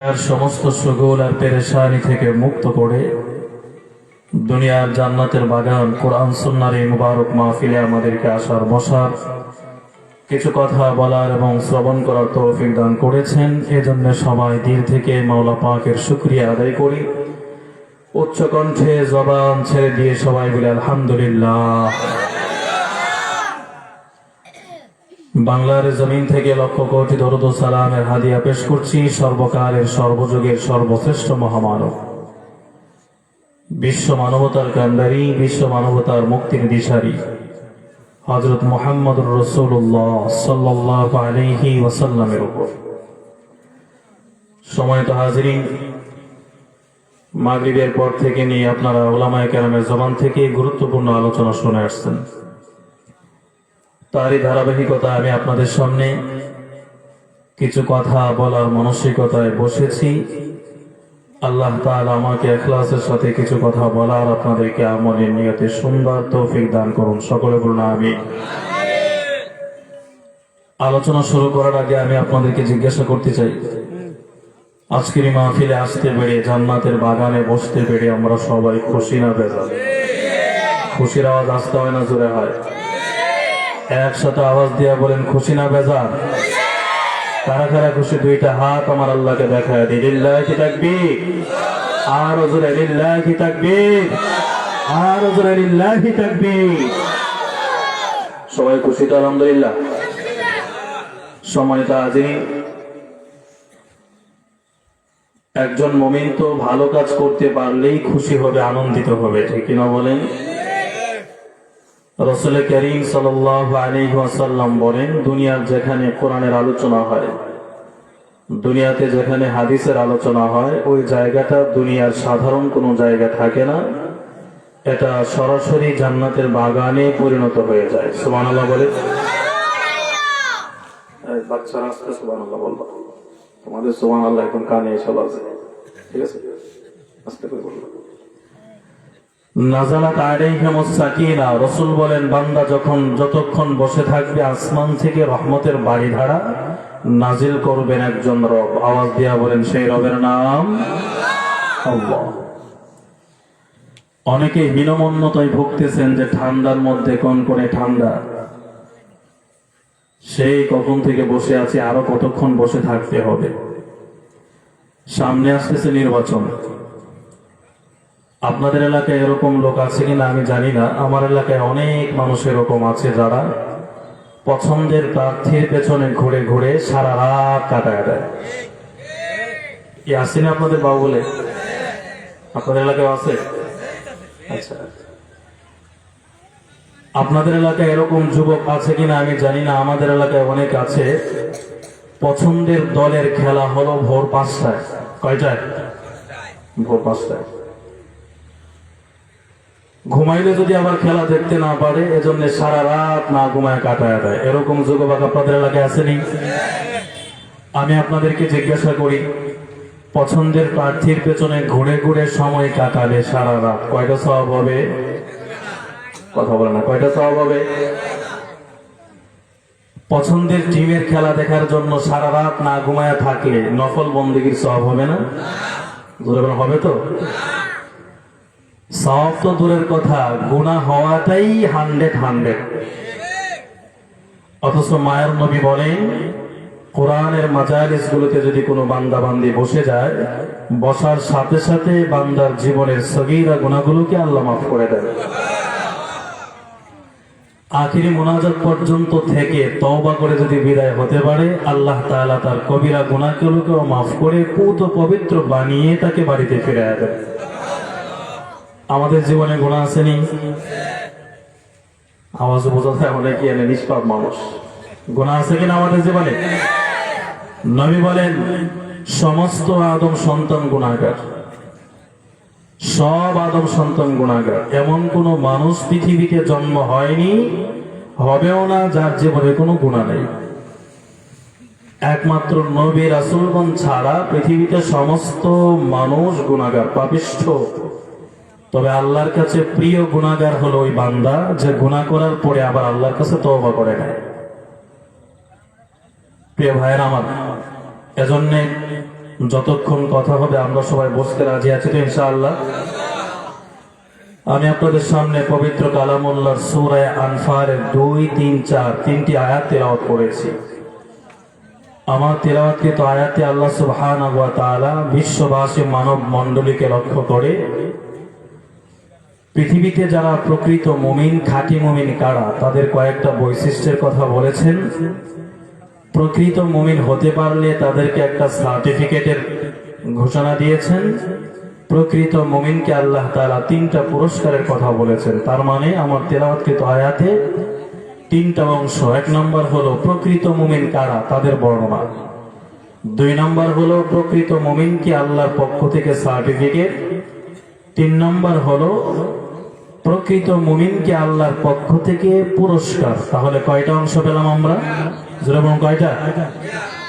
আর সমস্ত সুগোল আর পেরেশানি থেকে মুক্ত করে দুনিয়ার জান্নাতের বাগান কোরআন সুন্নাহর এই মুবারক মাহফিলে আমাদেরকে আসার বসার কিছু কথা বলার এবং শ্রবণ করার তৌফিক দান করেছেন। এজন্য সবাই দিল থেকে মাওলা পাকের শুকরিয়া আদায় করি। উচ্চ কণ্ঠে জবান ছেড়ে দিয়ে সবাই বলে আলহামদুলিল্লাহ। বাংলার জমিন থেকে লক্ষ কোটি দরুদ ও সালামের হাদিয়া পেশ করছি সর্বকালের সর্বযুগের সর্বশ্রেষ্ঠ মহামানব, বিশ্ব মানবতার কান্ডারি, বিশ্ব মানবতার মুক্তির দিশারি হযরত মুহাম্মদুর রাসূলুল্লাহ সাল্লাল্লাহু আলাইহি ওয়াসাল্লামের উপর। সম্মানিত হাজিরিন, মাগরিবের পর থেকে নিয়ে আপনারা উলামায়ে কেরামের জবান থেকে গুরুত্বপূর্ণ আলোচনা শুনে আসছেন। তারই ধারাবাহিকতা আমি আপনাদের সামনে কিছু কথা বলার মানসিকতায় বসেছি। আল্লাহ তাআলা আমাকে ইখলাসের সাথে কিছু কথা বলার, আপনাদেরকে আমলের নিয়তে সুন্দর তৌফিক দান করুন। সকলে বলুন আমিন। আলোচনা শুরু করার আগে আমি আপনাদেরকে জিজ্ঞাসা করতে চাই, আজকের এই মাহফিলে আসতে পেরে, জান্নাতের বাগানে বসতে পেরে আমরা সবাই খুশি না বেজার? খুশির আওয়াজ আসতে হয় না জোরে হয়? একসাথে আওয়াজ দিয়া বলেন খুশি না বেজার? কারা কারা খুশি? দুইটা হাত আমার আল্লাহকে দেখায় দিই। লিল্লাহি তাকবীর। আর জোরে লিল্লাহি তাকবীর। আর জোরে লিল্লাহি তাকবীর। সবাই খুশি তো? আলহামদুলিল্লাহ। সম্মানিত হাজিরিন, একজন মুমিন তো ভালো কাজ করতে পারলেই খুশি হবে, আনন্দিত হবে, ঠিক কিনা বলেন? রাসূল করিম সাল্লাল্লাহু আলাইহি ওয়াসাল্লাম বলেন, দুনিয়ার যেখানে কোরআনের আলোচনা হয়, দুনিয়াতে যেখানে হাদিসের আলোচনা হয়, ওই জায়গাটা দুনিয়ার সাধারণ কোনো জায়গা থাকে না, এটা সরাসরি জান্নাতের বাগানে পরিণত হয়ে যায়। সুবহানাল্লাহ বলে। এই বাচ্চারা আস্তে সুবহানাল্লাহ বলবা, তোমাদের সুবহানাল্লাহ এখন কানে এসে বাজে, ঠিক আছে? আস্তে করে বলবা। নাজালাত আলাইহিমুস সাকিনা, রাসূল বলেন, বান্দা যতক্ষণ বসে থাকবে আসমান থেকে রহমতের বাড়িধারা নাজিল করবেন একজন রব। আওয়াজ দিয়া বলেন, সেই রবের নাম আল্লাহ। অনেকে হীনমন্যতায় ভুগতেছেন যে ঠান্ডার মধ্যে কনকনে ঠান্ডা, সেই কখন থেকে বসে আছে, আরো কতক্ষণ বসে থাকতে হবে। সামনে আসতেছে নির্বাচন। আপনাদের এলাকায় এরকম লোক আছে কিনা আমি জানি না, আমার এলাকায় অনেক মানুষ এরকম আছে যারা পছন্দের প্রার্থীর পেছনে ঘুরে ঘুরে সারা রাত কাটায় দেয়। কি আছে না আপনাদের বাবু বলে? আপনাদের এলাকায় আছে? আচ্ছা, আপনাদের এলাকায় এরকম যুবক আছে কিনা আমি জানি না, আমাদের এলাকায় অনেক আছে। পছন্দের দলের খেলা হলো ভোর 5টায়। কয়টায়? ভোর 5টায়। ঘুমাইলে যদি আবার খেলা দেখতে না পারে, এজন্য সারা রাত না ঘুমায় কাটায় দেয়। এরকম যুবক আপনাদের এলাকায় আসেনি? আমি আপনাদেরকে জিজ্ঞাসা করি, পছন্দের প্রার্থীর পেছনে ঘুরে ঘুরে সময় কাটালে সারা রাত কয়টা সওয়াব হবে? কথা বলে না, কয়টা সওয়াব হবে? পছন্দের টিমের খেলা দেখার জন্য সারা রাত না ঘুমায় থাকলে নফল বন্দেগীর সওয়াব হবে না? জোরে বলেন, হবে তো? সওয়াব তো দূরের কথা, গুনাহ হওয়াটাই 100। অথচ মায়ের নবী বলেন, কোরআনের মাজালিস গুলোতে যদি কোনো বান্দা বান্দি বসে যায়, বসার সাথে সাথে বান্দার জীবনের সগীরা গুনাহগুলোকে আল্লাহ মাফ করে দেন। আখিরি মুনাজাত পর্যন্ত থেকে তওবা করে যদি বিদায় হতে পারে, আল্লাহ তাআলা তার কবিরা গুনাহগুলোকেও মাফ করে পুত পবিত্র বানিয়ে তাকে বাড়িতে ফিরিয়ে দেন। আমাদের জীবনে গুনাহ আসেনি? আওয়াজ বোঝা যায় অনেক এনে নিষ্পাপ মানুষ। গুনাহ আছে কিনা আমাদের জীবনে? নবী বলেন, সমস্ত আদম সন্তান গুনাহগার। সব আদম সন্তান গুনাহগার। এমন কোন মানুষ পৃথিবীতে জন্ম হয়নি, হবেও না, যার জীবনে কোনো গুনাহ নেই। একমাত্র নবী রাসূলগণ ছাড়া পৃথিবীতে সমস্ত মানুষ গুনাহগার, পাপিষ্ঠ। তবে আল্লাহর কাছে প্রিয় গুনাহগার হলো ওই বান্দা যে গুনাহ করার পরে আবার আল্লাহর কাছে তওবা করে নেয়। প্রিয় ভাইয়েরা আমার, এজন্য যতক্ষণ কথা হবে আমরা সবাই বসতে রাজি আছি তো ইনশাআল্লাহ? আমি আপনাদের সামনে পবিত্র কালামুল্লাহর সূরা আনফালের 2, 3, 4 তিনটি আয়াত তেলাওয়াত করেছি। আমার তেলাওয়াতকৃত আয়াতে আল্লাহ সুবহানাহু ওয়া তাআলা বিশ্ববাসী মানব মণ্ডলীকে লক্ষ্য করে পৃথিবীতে যারা প্রকৃত মুমিন, খাঁটি মুমিন কারা, তাদের কয়েকটা বৈশিষ্ট্যের কথা বলেছেন। প্রকৃত মুমিন হতে পারলে তাদেরকে একটা সার্টিফিকেটের ঘোষণা দিয়েছেন। প্রকৃত মুমিনকে আল্লাহ তাআলা 3টা পুরস্কারের কথা বলেছেন। তার মানে আমার তেলাওয়াতকৃত আয়াতে 3টা অংশ। 1 নম্বর হলো প্রকৃত মুমিন কারা, তাদের বর্ণনা। 2 নম্বর হলো প্রকৃত মুমিনকে আল্লাহর পক্ষ থেকে সার্টিফিকেট। 3 নম্বর হলো প্রকৃত মুমিনকে আল্লাহর পক্ষ থেকে পুরস্কার। তাহলে কয়টা অংশ পেলাম আমরা? জোরে বলুন কয়টা?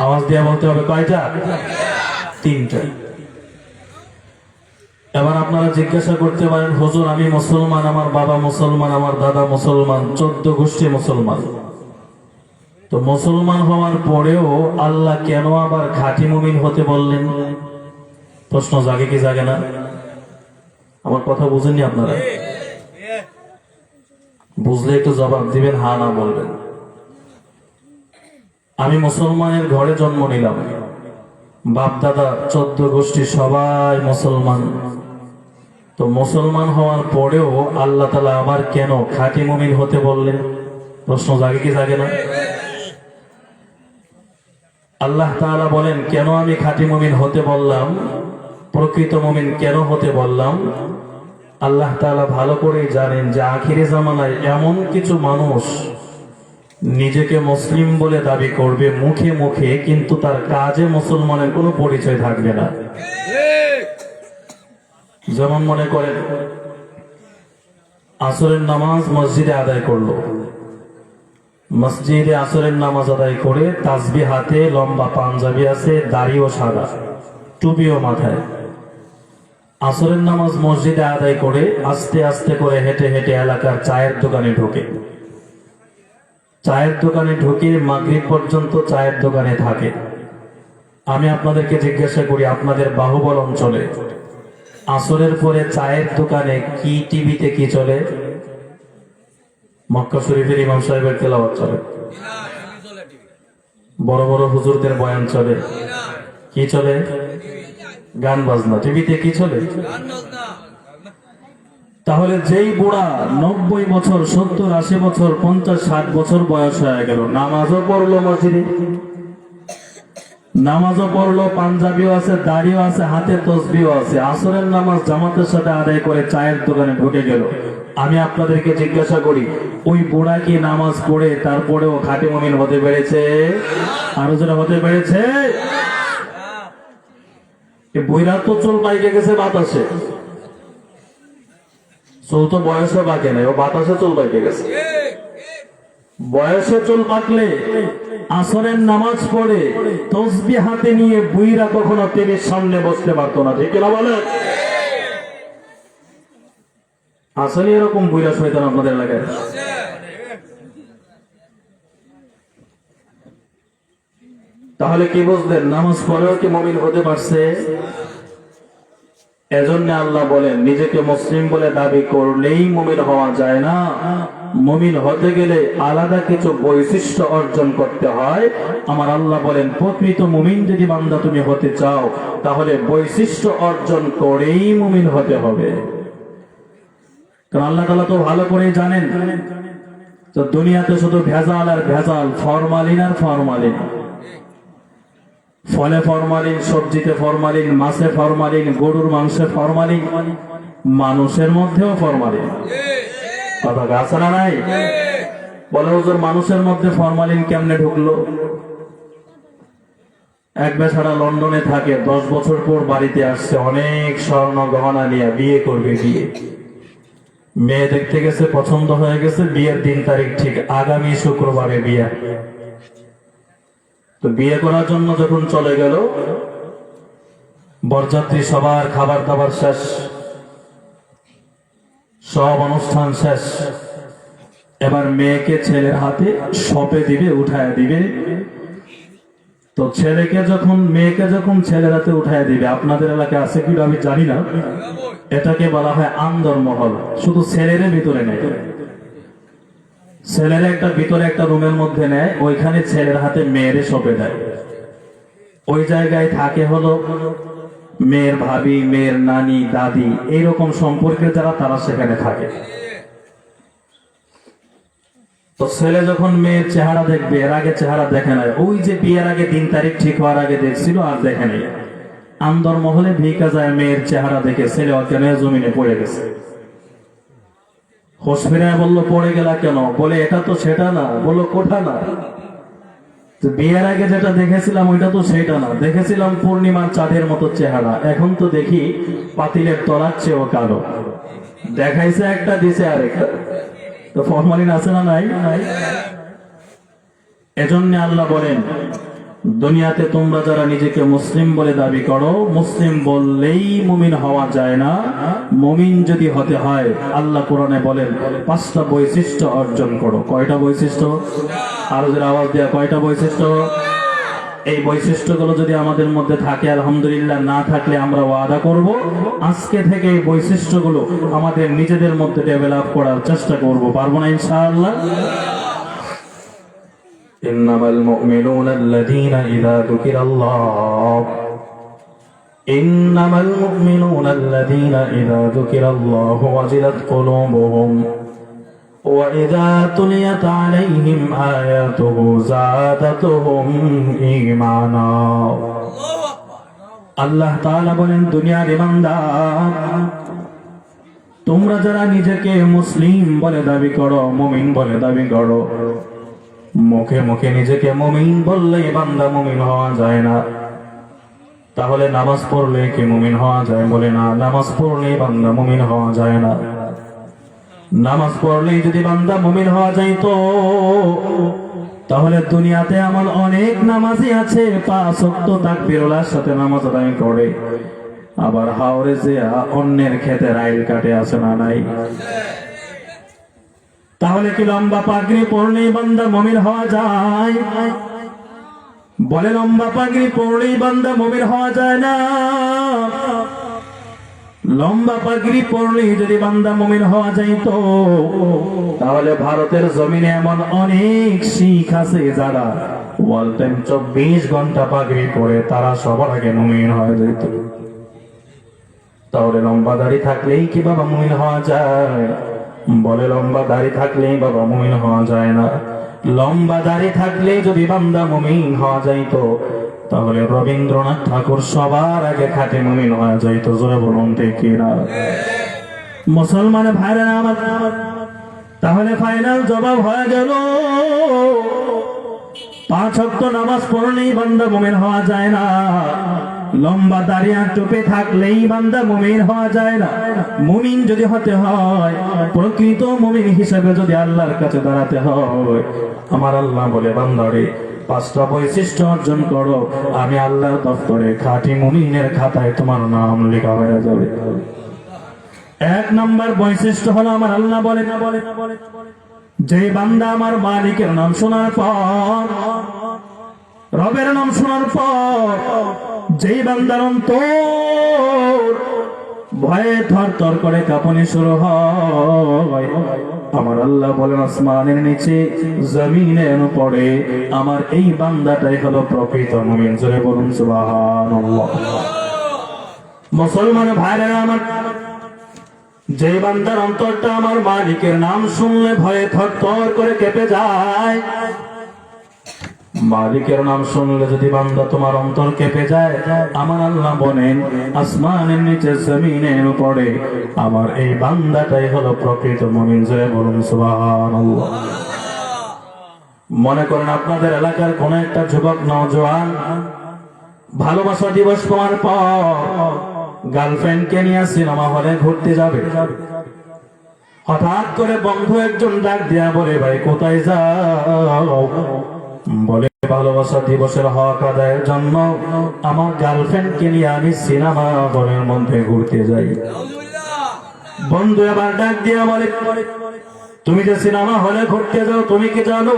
আওয়াজ দিয়ে বলতে হবে কয়টা? 3টা। এবার আপনারা জিজ্ঞাসা করতে পারেন, হুজুর আমি মুসলমান, আমার বাবা মুসলমান, আমার দাদা মুসলমান, 14 গোষ্ঠী মুসলমান, তো মুসলমান হওয়ার পরেও আল্লাহ কেন আবার খাঁটি মুমিন হতে বললেন? প্রশ্ন জাগে কি জাগে না? আমার কথা বুঝেননি আপনারা? বুঝলে একটু জবাব দিবেন, হা না বলবেন। আমি মুসলমানের ঘরে জন্ম নিলাম, বাপ দাদা 14 গোষ্ঠী সবাই মুসলমান, তো মুসলমান হওয়ার পরেও আল্লাহ তাআলা আবার কেন খাঁটি মুমিন হতে বললেন? প্রশ্ন জাগে কি জাগে না? আল্লাহ তাআলা বলেন, কেন আমি খাঁটি মুমিন হতে বললাম, প্রকৃত মুমিন কেন হতে বললাম? আল্লাহ তাআলা ভালো করেই জানেন যে আখিরি জামানায় এমন কিছু মানুষ নিজেকে মুসলিম বলে দাবি করবে মুখে মুখে, কিন্তু তার কাজে মুসলমানের কোনো পরিচয় থাকবে না। যেমন মনে করেন আসরের নামাজ মসজিদে আদায় করলো, মসজিদে আসরের নামাজ আদায় করে তাসবিহ হাতে, লম্বা পাঞ্জাবি আছে, দাড়িও সাদা, টুপিও মাথায়, আসরের নামাজ মসজিদে আদায় করে আস্তে আস্তে করে হেঁটে হেঁটে এলাকার চায়ের দোকানে ঢোকে, চায়ের দোকানে ঢুকে মাগরিব পর্যন্ত চায়ের দোকানে থাকে। আমি আপনাদেরকে জিজ্ঞাসা করি, আপনাদের বাহুবল অঞ্চলে আসরের পরে চায়ের দোকানে কি, টিভিতে কি চলে? মক্কা শরীফের ইমাম সাহেবের তেলাওয়াত চলে, বড় বড় হুজুরদের বয়ান চলে, কি চলে? গান বাজনা। টিভিতে কি চলে? তাহলে যেই বুড়া 90 বছর, 70, 80 বছর, 50, 60 বছর বয়স হয়ে গেল, নামাজও পড়লো মসজিদে, নামাজও পড়লো, পাঞ্জাবিও আছে, দাড়িও আছে, হাতে তসবিও আছে, আসরের নামাজ জামাতের সাথে আদায় করে চায়ের দোকানে ঢুকে গেল। আমি আপনাদেরকে জিজ্ঞাসা করি, ওই বুড়া কি নামাজ পড়ে তারপরেও খাঁটি মুমিন হতে পেরেছে? আরো যারা হতে পেরেছে? বুড়া তো চুল পাইকে গেছে বাতাসে, চুল তো বয়সে বাঁকে নাই, ও বাতাসে চুল পাইকে গেছে। বয়সে চুল পাকলে আসরের নামাজ পড়ে তসবিহ হাতে নিয়ে বুইরা কখনো টিভির সামনে বসতে পারতো না, ঠিক না বলে? আসলে এরকম বুইরা শয়তান আপনাদের এলাকায়? তাহলে কি বুঝলেন, নামাজ পড়েও কি মুমিন হতে পারছে? এজন্য আল্লাহ বলেন, নিজেকে মুসলিম বলে দাবি করলেই মুমিন হওয়া যায় না। মুমিন হতে গেলে আলাদা কিছু বৈশিষ্ট্য অর্জন করতে হয়। আমার আল্লাহ বলেন, প্রকৃত মুমিন যদি বান্দা তুমি হতে চাও, তাহলে বৈশিষ্ট্য অর্জন করেই মুমিন হতে হবে। কারণ আল্লাহ তাআলা তো ভালো করেই জানেন তো দুনিয়াতে শুধু ভেজাল আর ভেজাল, ফরমালিন আর ফরমালিন। ফলে ফরমালিন, সবজিতে ফরমালিন, মাছে ফরমালিন, গরুর মাংসে ফরমালিন, মানুষের মধ্যেও ফরমালিন। কথা আছে না নাই? বলে হুজুর মানুষের মধ্যে ফরমালিন কেমনে ঢুকলো? এক বেচারা লন্ডনে থাকে, 10 বছর পর বাড়িতে আসছে, অনেক স্বর্ণ গহনা নিয়ে বিয়ে করবে। বিয়ে মেয়ে দেখতে গেছে, পছন্দ হয়ে গেছে, বিয়ের দিন তারিখ ঠিক আগামী শুক্রবারে বিয়ে। তো বিয়ে করার জন্য যখন চলে গেল, বরযাত্রী সবার খাবার দাবার শেষ, সব অনুষ্ঠান শেষ, এবার মেয়েকে ছেলের হাতে সঁপে দিবে, উঠায় দিবে। তো মেয়েকে যখন ছেলেরাতে উঠায় দিবে, আপনাদের এলাকায় আছে কি আমি জানি না, এটাকে বলা হয় আন্দরমহল। শুধু ছেলের ভিতরে নেয়, ছেলের ভিতরে একটা রুমের মধ্যে নেয়, ওইখানে ছেলের হাতে মেয়েরে সঁপে দেয়। ওই জায়গায় থাকে হলো মেয়ের ভাবি, মেয়ের নানি, দাদি, এইরকম সম্পর্কের যারা, তারা সেখানে থাকে। তো ছেলে যখন মেয়ের চেহারা দেখবে, এর আগে চেহারা দেখে নাই, ওই যে বিয়ের আগে দিন তারিখ ঠিক হওয়ার আগে দেখছিল, আর দেখে নেই। আন্দরমহলে ভিকা যায়, মেয়ের চেহারা দেখে ছেলে অজ্ঞান হয়ে জমিনে পড়ে গেছে। হোশ ফিরায় বললো, পড়ে গেলা কেন? বলে, এটা তো সেটা না। বললো, কোঠা না? বিয়ের আগে যেটা দেখেছিলাম ওইটা তো সেটা না, দেখেছিলাম পূর্ণিমার চাঁদের মতো চেহারা, এখন তো দেখি পাতিলের তলার চেয়েও কালো। দেখাইছে একটা, দিছে আরেকটা। তো ফরমালিন আছে না নাই? এজন্য আল্লাহ বলেন, দুনিয়াতে তোমরা যারা নিজেকে মুসলিম বলে দাবি করো, মুসলিম বললেই মুমিন হওয়া যায় না। মুমিন যদি হতে হয়, আল্লাহ কোরআনে বলেন 5টা বৈশিষ্ট্য অর্জন করো। কয়টা বৈশিষ্ট্য? আরো যারা আওয়াজ দেয়া, কয়টা বৈশিষ্ট্য? এই বৈশিষ্ট্যগুলো যদি আমাদের মধ্যে থাকে আলহামদুলিল্লাহ, না থাকলে আমরা ওয়াদা করব আজকে থেকে এই বৈশিষ্ট্যগুলো আমাদের নিজেদের মধ্যে ডেভেলপ করার চেষ্টা করব। পারবো না ইনশাআল্লাহ? ইন্নামাল মুমিনুনা আল্লাযীনা ইযা যুকিরাল্লাহ ইন্নামাল মুমিনুনা আল্লাযীনা ইযা যুকিরাল্লাহু ওয়াজিলাত কুলুবুহুম وَإِذَا تُلِيَتْ عَلَيْهِمْ آيَاتُهُ زَادَتْهُمْ إِيمَانًا। আল্লাহ তাআলা বলেন, দুনিয়ার ইমানদার, তোমরা যারা নিজেকে মুসলিম বলে দাবি করো, মুমিন বলে দাবি করো, মুখে মুখে নিজেকে মুমিন বললেই বান্দা মুমিন হওয়া যায় না। তাহলে নামাজ পড়লে কি মুমিন হওয়া যায়? বলে না, নামাজ পড়লেই বান্দা মুমিন হওয়া যায় না। নামাজ পড়লেই যদি বান্দা মুমিন হওয়া যাইতো, তাহলে দুনিয়াতে এমন অনেক নামাজি আছে 5 ওয়াক্ত তাকবীরুল্লাহর সাথে নামাজ আদায় করে, আবার হাওরে যে অন্যের খেতে রাইল কাটে, আছে না নাই? তাহলে কি লম্বা পাগড়ি পরলেই বান্দা মুমিন হওয়া যায়? বলে, লম্বা পাগড়ি পরলেই বান্দা মুমিন হওয়া যায় না। লম্বা পাগড়ি পরলেই যদি বান্দা মুমিন হওয়া যাইতো, তাহলে ভারতের জমিনে এমন অনেক শিখ আছে যারা অল টাইম 24 ঘন্টা পাগড়ি পরে, তারা সবার আগে মুমিন হয়ে যাইত। তাহলে লম্বা দাড়ি থাকলেই কি বাবা মুমিন হওয়া যায়? বলে, লম্বা দাড়ি থাকলেই বাবা মুমিন হওয়া যায় না। লম্বা দাড়ি থাকলেই যদি বান্দা মুমিন হওয়া যাইতো, তাহলে রবীন্দ্রনাথ ঠাকুর সবার আগে খাঁটি মুমিন হয়ে যাইতো। জোরে বলুন ঠিক কিনা? মুসলমান ভাইরা আমার, তাহলে ফাইনাল জবাব হয়ে গেল, 5 ওয়াক্ত নামাজ পড়লেই বান্দা মুমিন হওয়া যায় না। লম্বা দাড়ি আর টুপি থাকলেই বান্দা মুমিন হওয়া যায় না। মুমিন যদি হতে হয়, প্রকৃত মুমিন হিসেবে যদি আল্লাহর কাছে দাঁড়াতে হয়, আমার আল্লাহ বলে, বান্দারে 5টা বৈশিষ্ট্য অর্জন করো, আমি আল্লাহর দপ্তরে খাঁটি মুমিনের খাতায় তোমার নাম লেখা হয়ে যাবে। 1 নম্বর বৈশিষ্ট্য হলো, আমার আল্লাহ বলে, যে বান্দা আমার মালিকের নাম শোনার পর, রবের নাম শোনার পর, যেই বান্দার অন্তর ভয়ে থরথর করে কাঁপুনি শুরু হয়, আমার আল্লাহ বলেন, আসমানের নিচে জমিনের উপরে আমার এই বান্দাটাই হলো প্রকৃত মুমিন। জোরে বলুন সুবহানাল্লাহ। মুসলমান ভাইরা আমার, যে বান্দার অন্তরটা আমার মালিকের নাম শুনলে ভয়ে থরথর করে কেঁপে যায়, মালিকের নাম শুনলে যদি বান্দা তোমার অন্তর কেঁপে যায়, আমার আল্লাহ বলেন, আসমানের নিচে জমিনের উপরে আমার এই বান্দাটাই হলো প্রকৃত মুমিন। জোরে বলুন সুবহানাল্লাহ। মনে করেন আপনাদের এলাকার কোন একটা যুবক নওজোয়ান ভালোবাসা দিবস পাওয়ার পর গার্লফ্রেন্ডকে নিয়ে সিনেমা হলে ঘুরতে যাবে। হঠাৎ করে বন্ধু একজন ডাক দিয়া বলে, ভাই কোথায় যাও? বলে, ভালোবাসা দিবসের হক আদায়ের জন্য আমার গার্লফ্রেন্ডকে নিয়ে আমি সিনেমা হলের মধ্যে ঘুরতে যাই। বন্ধু আবার ডাক দিয়া বলে, তুমি যে সিনেমা হলে ঘুরতে যাও, তুমি কি জানো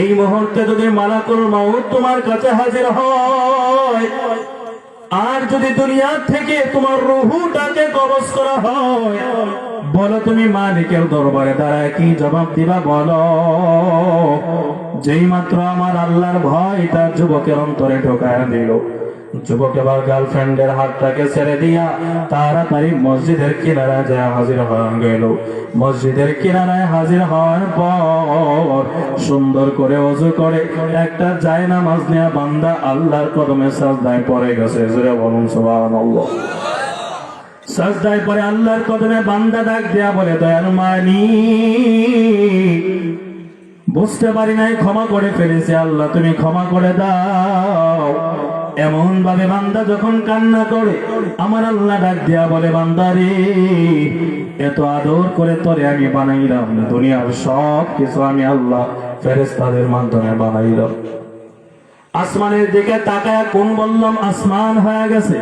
এই মুহূর্তে যদি মালাকুল মাউত তোমার কাছে হাজির হয়, আর যদি দুনিয়া থেকে তোমার রূহটাকে কবজ করা হয়, বলো তুমি মালিকের দরবারে দাঁড়ায় কি জবাব দিবা বলো? যেই মাত্র আমার আল্লাহর ভয় তার যুবকের অন্তরে ঢোকায় দিল, যুবক এবার গার্লফ্রেন্ডের হাতটাকে ছেড়ে দিয়া তাড়াতাড়ি মসজিদের কিনারায় যায় হাজির হয়ে গেল। মসজিদের কিনারায় হাজির হওয়ার পর সুন্দর করে ওযু করে একটা জায়নামাজ নিয়ে বান্দা আল্লাহর কদমে সাজদায় পড়ে গেছে। জোরে বলুন সুবহানাল্লাহ। সাজদায় পড়ে আল্লাহর কদমে বান্দা ডাক দিয়া বলে, দয়ালু মালিক, বুঝতে পারি নাই, ক্ষমা করে ফেলেছি, আল্লাহ তুমি ক্ষমা করে দাও। এমন ভাবে বান্দা যখন কান্না করে আমার আল্লাহ ডাক দিয়া বলে, বান্দারে, এত আদর করে তোরে আমি বানাইলাম, দুনিয়ার সব কিছু আমি আল্লাহ ফেরেশতাদের মাধ্যমে বানাইলাম। আসমানের দিকে তাকায় কোন বললাম আসমান হয়ে গেছে,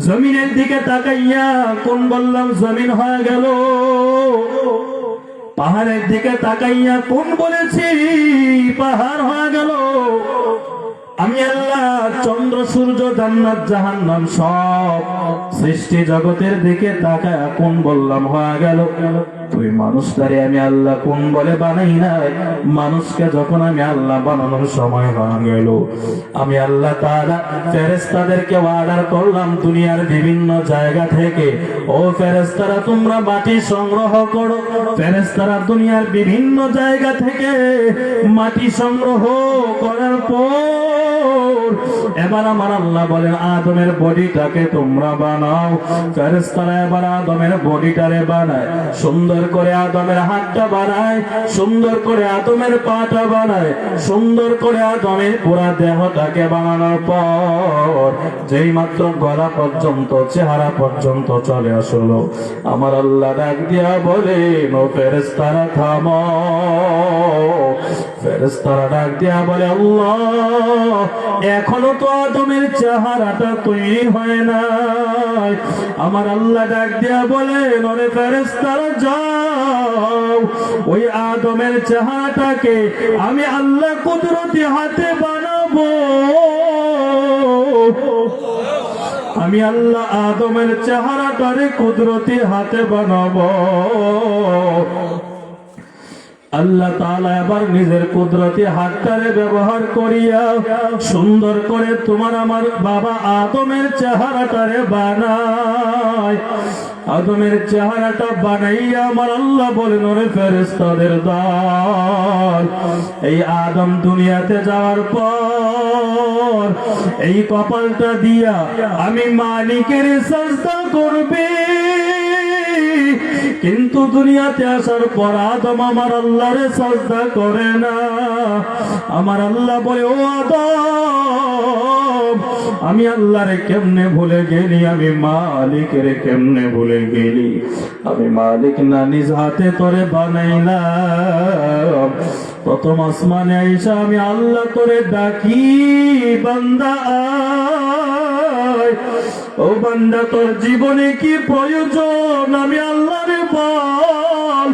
জমিনের দিকে তাকাইয়া কোন বললাম জমিন হয়ে গেল, পাহাড়ের দিকে তাকাইয়া কোন বলেছি পাহাড় হয়ে গেল। আমি আল্লাহ চন্দ্র সূর্য জান্নাত জাহান্নাম সব সৃষ্টি জগতের দিকে তাকায় কোন বললাম হয়ে গেল। তুই মানুষটারে আমি আল্লাহ কোন বলে বানাই নাই, মানুষকে যখন আমি আল্লাহ বানানোর সময় হয়ে গেল, আমি আল্লাহ তাআলা ফেরেশতাদেরকে অর্ডার করলাম দুনিয়ার বিভিন্ন জায়গা থেকে, ও ফেরেশতারা তোমরা মাটি সংগ্রহ করো। ফেরেশতারা দুনিয়ার বিভিন্ন জায়গা থেকে মাটি সংগ্রহ করার পর এবার আমার আল্লাহ বলেন, আদমের বডিটাকে তোমরা বানাও। ফেরেশতারা এবার আদমের বডিটারে বানায়, সুন্দর করে আদমের হাতটা বানায়, সুন্দর করে আদমের পাটা বানায়, সুন্দর করে আদমের পুরা দেহটাকে বানানোর পর যেই মাত্র গলা পর্যন্ত চেহারা পর্যন্ত চলে আসলো, আমার আল্লাহ ডাক দিয়া বলেন, ও ফেরেশতারা থামো। ফেরেশতারা ডাক দিয়া বলে, আল্লাহ এখনো তো আদমের চেহারাটা তৈরি হয় নাই। আমার আল্লাহ ডাক দিয়া বলেন, ওরে ফেরেশতারা যাও, ওই আদমের চেহারাটাকে আমি আল্লাহ কুদরতি হাতে বানাবো। আমি আল্লাহ আদমের চেহারাটারে কুদরতি হাতে বানাবো। আল্লাহ তাআলা এবার নিজের কুদরতি হাতটারে ব্যবহার করিয়া সুন্দর করে তোমার আমার বাবা আদমের চেহারাটারে বানায়। আদমের চেহারাটা বানাইয়া আমার আল্লাহ বলেন, ওরে ফেরেশতাদের দল, এই আদম দুনিয়াতে যাওয়ার পর এই কপালটা দিয়া আমি মালিকের সাজদা করবে, কিন্তু দুনিয়াতে আসার পর আদম আমার আল্লাহরে সাজদা করে না। আমার আল্লাহ বলে, ও আদম, আমি আল্লাহরে কেমনে ভুলে গেলি, আমি মালিকের কেমনে ভুলে গেলি। আমি মালিক না নিজ হাতে তোরে বানাইলাম। প্রথম আসমানে আইসা আমি আল্লাহ তোরে ডাকি, বান্দা আয়। ও বান্দা, তোর জীবনে কি প্রয়োজন আমি আল্লাহরে বল,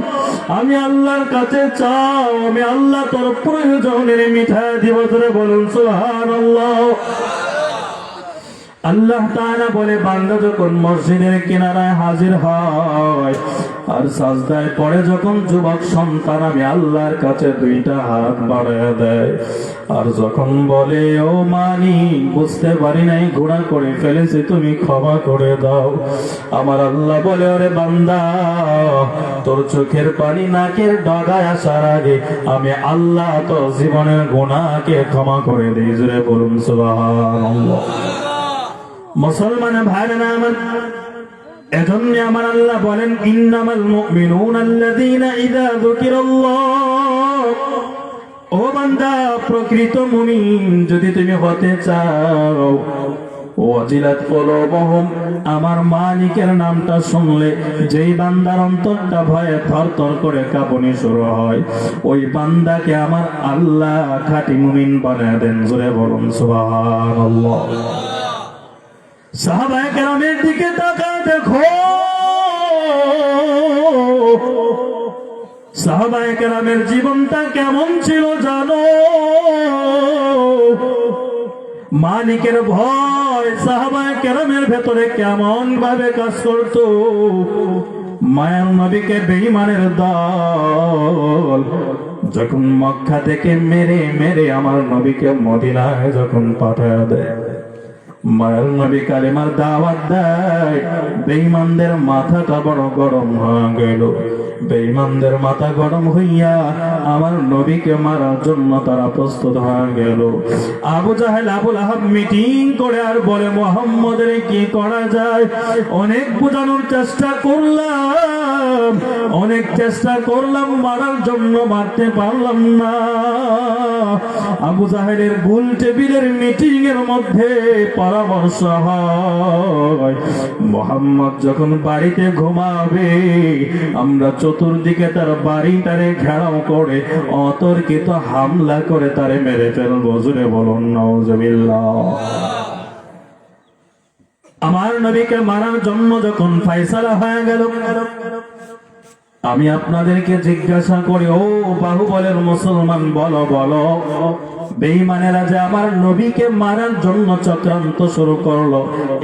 আমি আল্লাহর কাছে চাও, আমি আল্লাহ তোর প্রয়োজনের মিঠাই দিব। তোরে বলুন সুবহানাল্লাহ। আল্লাহ তাআলা বলে, বান্দা যখন মসজিদের কিনারায় হাজির হয় আর সাজদায় পড়ে যখন যুবক সন্তান আমি আল্লাহর কাছে দুইটা হাত বাড়ায় দেয়, আর যখন বলে, ও মালিক, বুঝতে পারি নাই, গুনাহ করে ফেলেছি, তুমি ক্ষমা করে দাও। আমার আল্লাহ বলে, ওরে বান্দা, তোর চোখের পানি নাকের ডগায় আসার আগে আমি আল্লাহ তোর জীবনের গুনাহকে ক্ষমা করে দিই। জোরে বলুন সুবহানাল্লাহ। মুসলমান ভাইরা আমার, এজন্য আমার আল্লাহ বলেন, ইন্নামাল মুমিনুনা আল্লাযীনা ইযা যুকিরাল্লাহ। ও বান্দা, প্রকৃত মুমিন যদি তুমি হতে চাও, ওয়াজিলাত কুলুবুহুম, আমার মালিকের নামটা শুনলে যেই বান্দার অন্তরটা ভয়ে থরথর করে কাঁপুনি শুরু হয়, ওই বান্দাকে আমার আল্লাহ খাঁটি মুমিন বানায় দেন। জোরে বলুন সুবহানাল্লাহ। সাহাবায়ে কেরামের দিকে তাকায় দেখো, সাহাবায়ে কেরামের জীবনটা কেমন ছিল জানো? মালিকের ভয় সাহাবায়ে কেরামের ভেতরে কেমন ভাবে কাজ করতো। মায়ার নবীকে বেঈমানের দল যখন মক্কা থেকে মেরে মেরে আমার নবীকে মদিনায় যখন পাঠায় দেয়, মায়ার নবী কালিমার দাওয়াত দেয়, বেঈমানদের মাথাটা বড় গরম হয়ে গেল। বেঈমানদের মাথা গরম হইয়া আমার নবীকে মারার জন্য তারা প্রস্তুত হয়ে গেল। আবু জাহেল আবুল আহাব মিটিং করে আর বলে, মুহাম্মদের কি করা যায়? অনেক বোঝানোর চেষ্টা করলাম, অনেক চেষ্টা করলাম মারার জন্য, মারতে পারলাম না। আবু জাহেলের গোল টেবিলের মিটিং এর মধ্যে পরামর্শ হয়, মুহাম্মদ যখন বাড়িতে ঘুমাবে আমরা চতুর্দিকে তার বাড়িটারে ঘেরাও করে অতর্কিত হামলা করে তারে মেরে ফেলবো। জোরে বলুন নাউজুবিল্লাহ। আমার নবীকে মারার জন্য যখন ফয়সালা হয়ে গেল, আমি আপনাদেরকে জিজ্ঞাসা করি, ও বাহুবলের মুসলমান, বলো বলো, বেঈমানেরা যে আমার নবীকে মারার জন্য চক্রান্ত শুরু করলো,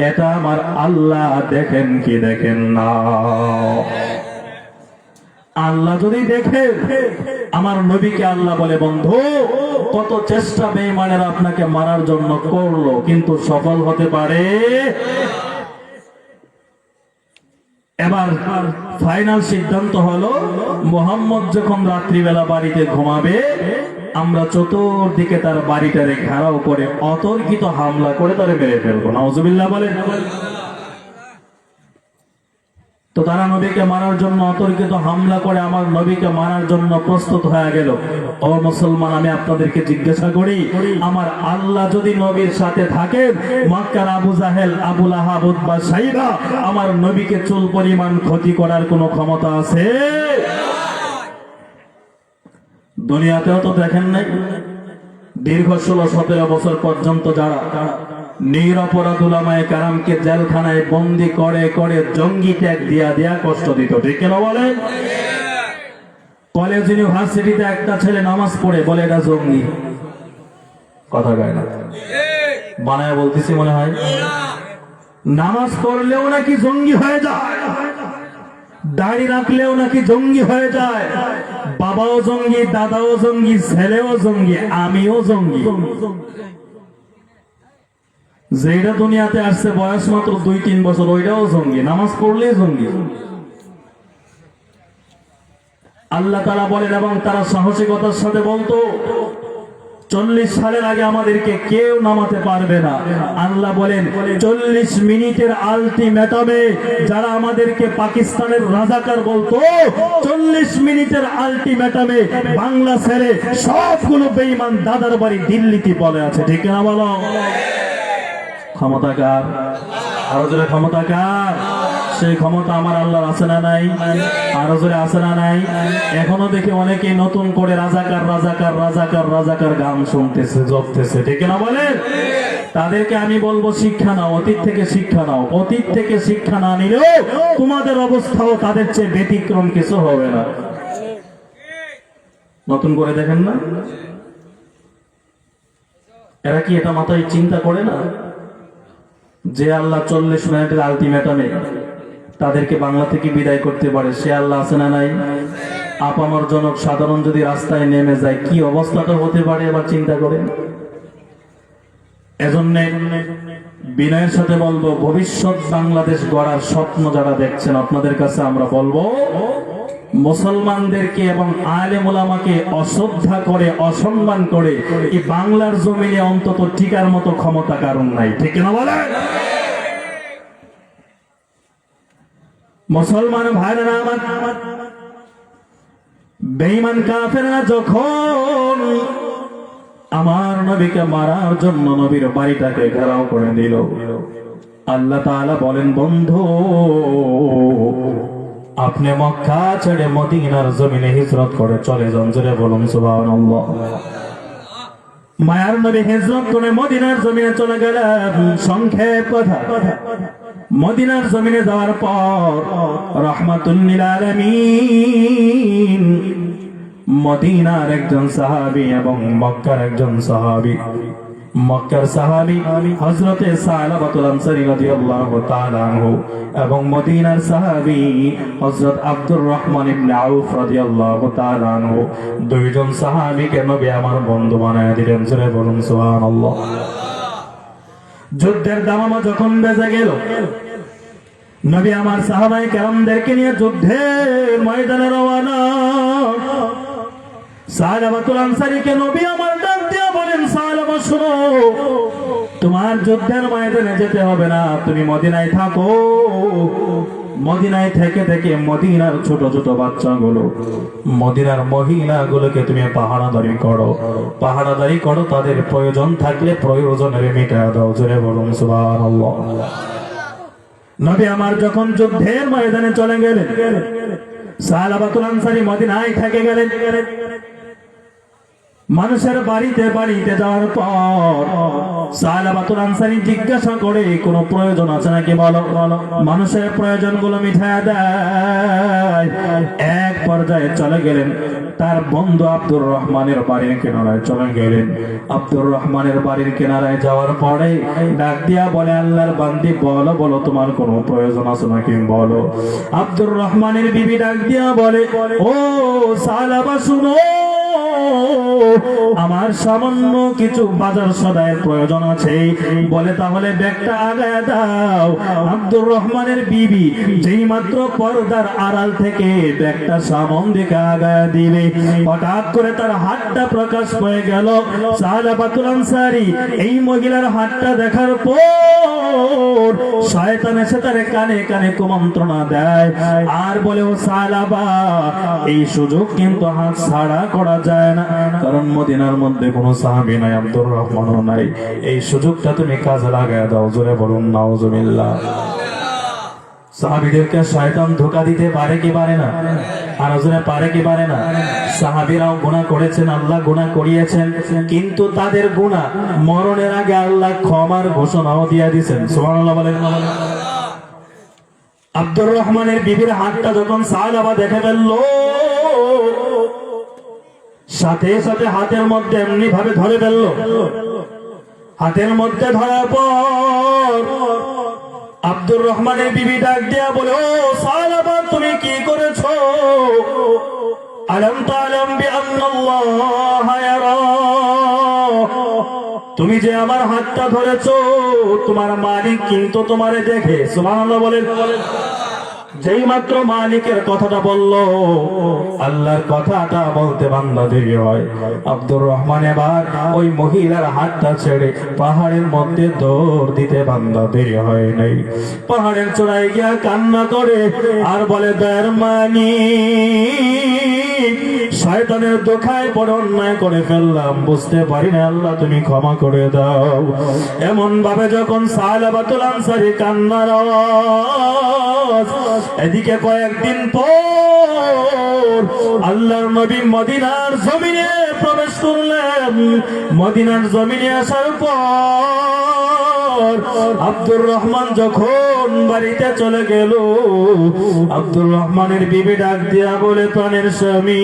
এটা আমার আল্লাহ দেখেন কি দেখেন না? আল্লাহ যদি দেখে আমার নবীকে, আল্লাহ বলে, বন্ধু কত চেষ্টা বেঈমানেরা আপনাকে মারার জন্য করলো, কিন্তু সফল হতে পারে। এবার ফাইনাল সিদ্ধান্ত হলো, মুহাম্মদ যখন রাত্রিবেলা বাড়িতে ঘুমাবে আমরা চতুর্দিকে তার বাড়িটারে ঘেরাও করে অতর্কিত হামলা করে তারে মেরে ফেলবো। নাউজুবিল্লাহ বলেন। তো তারা নবীকে মারার জন্য অতর্কিত হামলা করে আমার নবীকে মারার জন্য প্রস্তুত হয়ে গেল। ও মুসলমান, আমি আপনাদেরকে জিজ্ঞাসা করি, আমার আল্লাহ যদি নবীর সাথে থাকেন, মক্কার আবু জাহেল আবুল আহাব উতবা সাইবা আমার নবীকে চুল পরিমাণ ক্ষতি করার কোনো ক্ষমতা আছে? দুনিয়াতেও তো দেখেন নাই, দীর্ঘ 16-17 বছর পর্যন্ত যারা নিরপরাধ উলামায়ে কেরামকে জেলখানায় বন্দী করে করে জঙ্গি ট্যাগ দিয়া দিয়া কষ্ট দিত, ঠিক কেন বলেন? কলেজ ইউনিভার্সিটিতে একটা ছেলে নামাজ পড়ে বলে এটা জঙ্গি, কথা গায় না, বানায় বলতেছি মনে হয়। নামাজ পড়লেও নাকি জঙ্গি হয়ে যায়, দাড়ি রাখলেও নাকি জঙ্গি হয়ে যায়, বাবাও জঙ্গি, দাদাও জঙ্গি, ছেলেও জঙ্গি, আমিও জঙ্গি। যেটা দুনিয়াতে আসছে বয়স মাত্র 2-3 বছর, ওইটাও জঙ্গি, নামাজ পড়লেই জঙ্গি। আল্লাহ তাআলা বলেন, এবং তারা সাহসিকতার সাথে বলতো 40 সালের আগে আমাদেরকে কেউ নামাতে পারবে না। আল্লাহ বলেন 40 মিনিটের আলটিমেটামে যারা আমাদেরকে পাকিস্তানের রাজাকার বলতো, 40 মিনিটের আলটিমেটামে বাংলা ছেড়ে সবগুলো বেঈমান দাদার বাড়ি দিল্লিতে বলে আছে, ঠিক না বলো? ক্ষমতা কার? আরো জোরে ক্ষমতা কার? সেই ক্ষমতা আমার আল্লাহর আছে না নাই? আরো জোরে আছে না নাই? এখনো দেখি অনেকে নতুন করে রাজাকার রাজাকার রাজাকার রাজাকার গান শুনতেছে, জপতেছে, ঠিক না বলেন? তাদেরকে আমি বলবো, শিক্ষা নাও, অতীত থেকে শিক্ষা নাও। অতীত থেকে শিক্ষা না নিলেও তোমাদের অবস্থাও তাদের চেয়ে ব্যতিক্রম কিছু হবে না। নতুন করে দেখেন না, এরা কি এটা মাথায় চিন্তা করে না যে আল্লাহ 40 মিনিটের আলটিমেটামে তাদেরকে বাংলা থেকে বিদায় করতে পারে? সে আল্লাহ আছে না নাই? আপামর জনক সাধারণ যদি রাস্তায় নেমে যায় কি অবস্থাটা হতে পারে, এবার চিন্তা করেন। এজন্য বিনয়ের সাথে বলবো, ভবিষ্যৎ বাংলাদেশ গড়ার স্বপ্ন যারা দেখছেন, আপনাদের কাছে আমরা বলবো, মুসলমানদেরকে এবং আলেম ওলামাকে অশ্রদ্ধা করে, অসম্মান করে এই বাংলার জমিনে অন্তত টিকার মতো ক্ষমতা কারণ নাই, ঠিক না বলে? মুসলমান ভাইরা আমার, বেঈমান কাফেররা যখন আমার নবীকে মারার জন্য নবীর বাড়িটাকে ঘেরাও করে দিল, আল্লাহ তাআলা বলেন, বন্ধু আপনি মক্কা ছেড়ে মদিনার জমিনে হিজরত করে চলে যান। জোরে বলুন সুবহানাল্লাহ। মায়ার নবী হিজরত করে মদিনার জমিনে চলে গেলেন। সংক্ষেপ কথা, মদিনার জমিনে যাওয়ার পর রাহমাতুল লিল আলামিন মদিনার একজন সাহাবী এবং মক্কার একজন সাহাবী। মক্কার সাহাবী হযরতে সালাবাতুল আনসারী রাদিয়াল্লাহু তাআলা আনহু এবং মদিনার সাহাবী হযরত আব্দুর রহমান ইবনে আউফ রাদিয়াল্লাহু তাআলা আনহু, দুইজন সাহাবীকে নবী আমার বন্ধু বানায় দিলেন। জোরে বলুন সুবহানাল্লাহ। যুদ্ধের দামামা যখন বেজে গেল, নবী আমার সাহাবায়ে কেরামদেরকে নিয়ে যুদ্ধের ময়দানে রওনা। সালাবাতুল আনসারীকে নবী আমার ডাক দিয়ে বলেন, সালাবা শোনো, তোমার যুদ্ধের ময়দানে যেতে হবে না, তুমি মদিনায় থাকো। মদিনায় থেকে থেকে মদিনার ছোট ছোট বাচ্চাগুলো, মদিনার মহিলাগুলোকে তুমি পাহারাদারি করো, পাহারাদারি করো, তাদের প্রয়োজন থাকলে প্রয়োজনের মিটায় দাও। জোরে বলুন সুবহানাল্লাহ। নবী আমার যখন যুদ্ধের ময়দানে চলে গেলেন, সালাবাতুল আনসারী মদিনায় থেকে গেলেন। মানুষের বাড়িতে বাড়িতে যাওয়ার পর সালাবাতুল আনসারী জিজ্ঞাসা করে, কোনো প্রয়োজন আছে নাকি বলো। মানুষের প্রয়োজনগুলো মিটায় দেয়। এক পর্যায়ে চলে গেলেন তার বন্ধু আব্দুর রহমানের বাড়ির কিনারায় চলে গেলেন। আব্দুর রহমানের বাড়ির কিনারায় যাওয়ার পরে ডাক দিয়া বলে, আল্লাহর বান্দি বলো, বলো তোমার কোনো প্রয়োজন আছে নাকি বলো। আব্দুর রহমানের বিবি ডাক দিয়া বলে, ও সালাবা শুনো, আমার সামান্য কিছু বাজার সদায়ের প্রয়োজন আছে। বলে, তাহলে ব্যাগটা আগায় দাও। আব্দুর রহমানের বিবি যেই মাত্র পর্দার আড়াল থেকে ব্যাগটা সামন দিকে আগায় দিবে, হঠাৎ করে তার হাতটা প্রকাশ পেয়ে গেল। সালাবাতুল আনসারী এই মহিলার হাতটা দেখার পর শয়তান এসে তার কানে কানে কুমন্ত্রণা দেয় আর বলে, ও সালাবা, এই সুযোগ কিন্তু হাত ছাড়া করা যায় না, কারণ মদিনার মধ্যে কোনো সাহাবী নাই, আব্দুর রহমানও নাই। এই সুযোগটা তুমি কাজে লাগায় দাও। জোরে বলুন নাউজুবিল্লাহ। সাহাবীদেরকে শয়তান ধোঁকা দিতে পারে কি পারে না? আর ওজনে পারে কি পারে না? সাহাবীরাও গুনাহ করেছেন, আল্লাহ গুনাহ করিয়েছেন, কিন্তু তাদের গুনাহ মরণের আগে আল্লাহ ক্ষমার ঘোষণাও দিয়ে দিয়েছেন। সুবহানাল্লাহ বলেন। আব্দুর রহমানের বিবির হাতটা যখন সাহাবা দেখে ফেলল, সাথে সাথে হাতের মধ্যে এমনি ভাবে ধরে ফেললো। হাতের মধ্যে ধরার পর আব্দুর রহমানের বিবি ডাক দিয়া বলে, ও সালাবা, তুমি কি করেছো? আলাম তাআলাম বিআন্নাল্লাহ ইয়ারা, তুমি যে আমার হাতটা ধরেছো, তোমার মালিক কিন্তু তোমারে দেখে। সুবহানাল্লাহ বলেন। যেই মাত্র মালিকের কথাটা বললো, আল্লাহর কথাটা বলতে বান্দা দেরি হয়। আব্দুর রহমান এবার ওই মহিলার হাতটা ছেড়ে পাহাড়ের মধ্যে দৌড় দিতে বান্দা দেরি হয় নাই। পাহাড়ের চূড়ায় গিয়া কান্না করে আর বলে, দয়ার মালিক, শয়তানের দোখায় বড় অন্যায় করে ফেললাম, বুঝতে পারি না, আল্লাহ তুমি ক্ষমা করে দাও। এমন ভাবে যখন সালাবাতুল আনসারী কান্নার আওয়াজ, এদিকে কয়েকদিন পর আল্লাহর নবী মদিনার জমিনে প্রবেশ করলেন। মদিনার জমিনে আসার পর আব্দুর রহমান যখন বাড়িতে চলে গেল, আব্দুর রহমানের বিবি ডাক দিয়া বলে, প্রাণের স্বামী,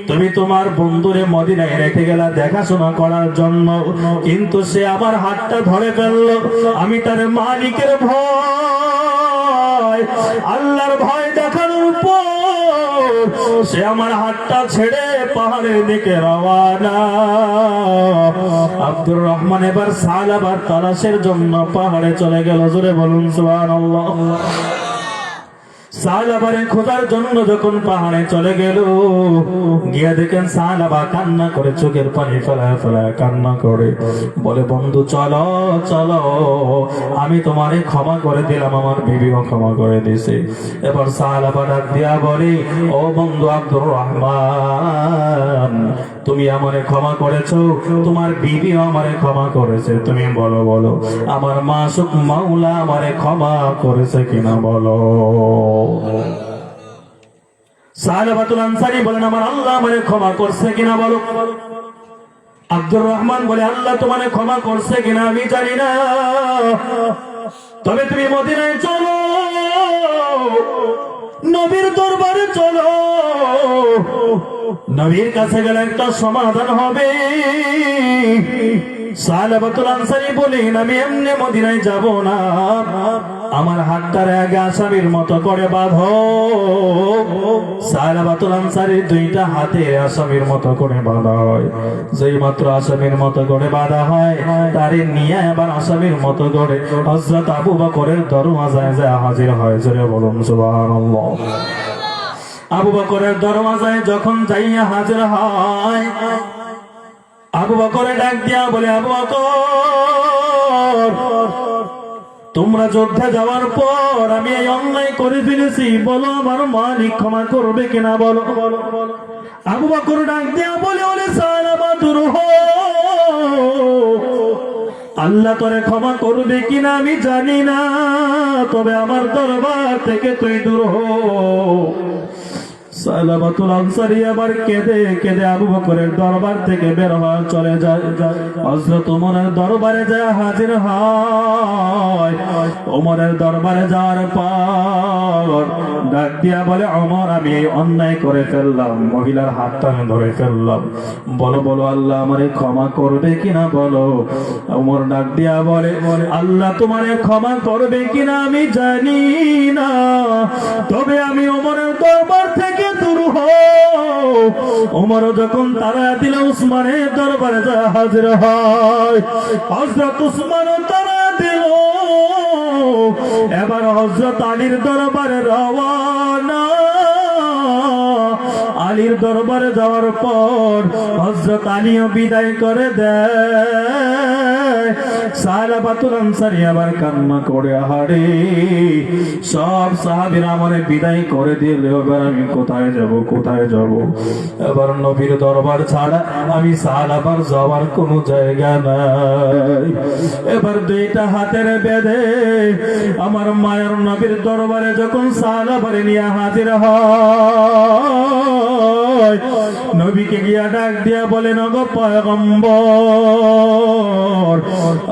তুমি তোমার বন্ধুরে মদিনায় রেখে গেলা দেখাশোনা করার জন্য, কিন্তু সে আমার হাতটা ধরে ফেললো। আমি তার মালিকের ভয়, আল্লাহর ভয় দেখানোর পর সে আমার হাতটা ছেড়ে পাহাড়ের দিকে রওনা। আব্দুর রহমান এবার সালাবার তালাশের জন্য পাহাড়ে চলে গেল। জোরে বলুন সুবহানাল্লাহ। সালাবারে খোঁজার জন্য যখন পাহাড়ে চলে গেল, গিয়ে দেখেন সালাবা কান্না করে, চোখের পানি ফেলায় ফেলায় কান্না করে, বলে, বন্ধু চলো চলো, আমি তোমারে ক্ষমা করে দিলাম, আমার বিবিও ক্ষমা করে দিছে। এবার সালাবা ডাক দিয়া বলে, ও বন্ধু আব্দুর রহমান, তুমি আমারে ক্ষমা করেছো, তোমার বিবিও আমারে ক্ষমা করেছে, তুমি বলো বলো আমার মাসুক মাওলা আমারে ক্ষমা করেছে কিনা বলো। সালাবাতুল আনসারী বলেন, আমার আল্লাহ আমারে ক্ষমা করছে কিনা বলো। আব্দুর রহমান বলে, আল্লাহ তোমারে ক্ষমা করছে কিনা আমি জানি না, তবে তুমি মদিনায় চলো, নবীর দরবারে চলো, নবীর কাছে গেলে একটা সমাধান হবে। সালাবাতুল আনসারী বলেন, আমি এমনি মদিনায় যাব না, আমার হাতটার আগে আসামির মতো করে বাঁধো। সালাবাতুল আনসারীর দুইটা হাতে আসামির মতো করে বাঁধা হয়। যেই মাত্র আসামির মতো করে বাঁধা হয়, তারে নিয়ে আবার আসামির মতো করে হযরত আবু বকরের দরওয়াজায় যায় হাজির হয়। জোরে বলুন সুবহানাল্লাহ। আবু বকরের দরওয়াজায় যখন যাইয়া হাজির হয়, আবু বকরে ডাক দিয়া বলে, আবু বকর, তোমরা যুদ্ধে যাওয়ার পর আমি এই অন্যায় করে ফেলেছি, বলো আমার মালিক ক্ষমা করবে কিনা বলো। আবু বকর ডাক দিয়া বলে, ওরে সালাবা, দূর হো, আল্লাহ তোরে ক্ষমা করবে কিনা আমি জানি না, তবে আমার দরবার থেকে তুই দূর হো। সালাবাতুল আনসারী আবার কেঁদে কেঁদে আবু বকরের দরবার থেকে বের হয়ে চলে যায়। হযরত ওমরের দরবারে যায় হাজির হয়। ওমরের দরবারে যাওয়ার পর ডাক দিয়া বলে, ওমর, আমি এই অন্যায় করে ফেললাম, মহিলার হাতটা আমি ধরে ফেললাম, বলো বলো আল্লাহ আমারে ক্ষমা করবে কিনা বলো। ওমর ডাক দিয়া বলে, আল্লাহ তোমারে ক্ষমা করবে কিনা আমি জানি না, তবে আমি ওমরের দরবার থেকে দূর হও। ওমর যখন তারা দিল, উসমানের দরবারে যা হাজির হয়। হযরত উসমান তারা দিল, এবার হযরত আলীর দরবারে রওয়ানা। আলীর দরবারে যাওয়ার পর হযরত আলীও বিদায় করে দেয়। সালাবাতুল আনসারী আবার কান্না করে, আহারে সব সাহাবীরা আমারে বিদায় করে দিল, এবার আমি কোথায় যাব কোথায় যাব। এবার নবীর দরবার ছাড়া আমি সালাবার যাওয়ার কোনো জায়গা নাই। এবার দুইটা হাতের বেঁধে আমার মায়ের নবীর দরবারে যখন সালাবারে নিয়ে হাজির হয়, নবীকে গিয়া ডাক দিয়া বলেন, ওগো পয়গম্বর,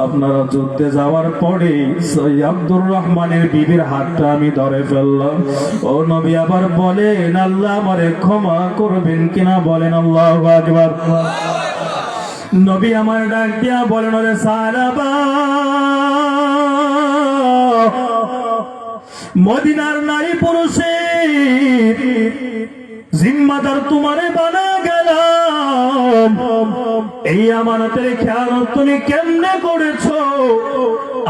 আপনারা যুদ্ধে যাওয়ার পরে সৈয়দ আব্দুর রহমানের বিবির হাতটা আমি ধরে ফেললাম। ও নবী আবার বলেন, আল্লাহ আমারে ক্ষমা করবেন কিনা বলেন। আল্লাহু আকবার। নবী আমার ডাক দিয়া বলেন, ওরে সালাবা, মদিনার নারী পুরুষের জিম্মাদার তোমারে বানা গেলাম, এই আমানতের খেয়ানত তুমি কেমনে করেছো,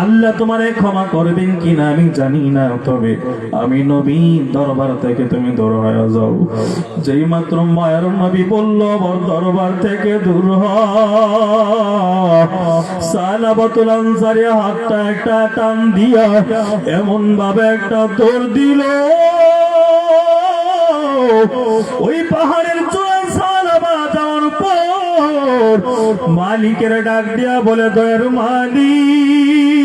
আল্লাহ তোমারে ক্ষমা করবেন কিনা আমি জানি না, তবে আমি নবী দরবার থেকে তুমি দূর হয়ে যাও। যেই মাত্র মায়ের নবী বলল, দরবার থেকে দূর হ, সালাবাতুল আনসারী হাতটা একটা টান দিয়া এমন ভাবে একটা দৌড় দিল, ওই পাহাড়ের চূড়ায় সালাবা যাওয়ার পর মালিকের ডাক দিয়া বলে, দয়ার মালিক,